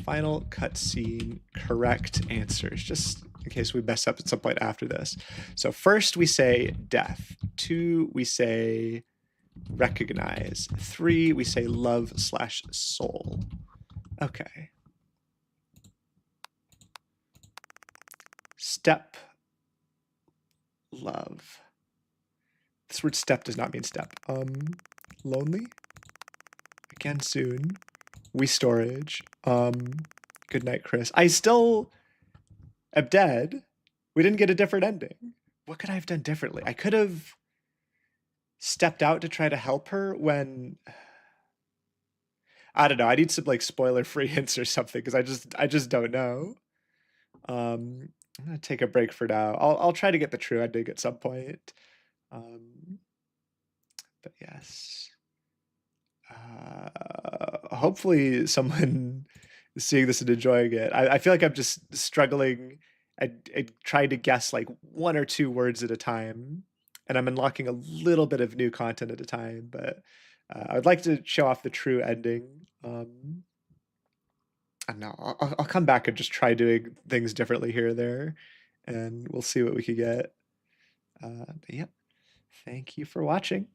Final cutscene, correct answers, just in case we mess up at some point after this. So first we say death. 2, we say recognize. 3, we say love/soul. Okay. Step. Love. This word step does not mean step. Lonely. Again soon. We storage. Good night, Chris. I still am dead. We didn't get a different ending. What could I have done differently? I could have stepped out to try to help her when I don't know. I need some like spoiler-free hints or something because I just don't know. I'm gonna take a break for now. I'll try to get the true ending at some point. But yes. Hopefully someone is seeing this and enjoying it. I feel like I'm just struggling and trying to guess like 1 or 2 words at a time, and I'm unlocking a little bit of new content at a time. But I would like to show off the true ending. I don't know. I'll come back and just try doing things differently here or there, and we'll see what we can get. But yep. Thank you for watching.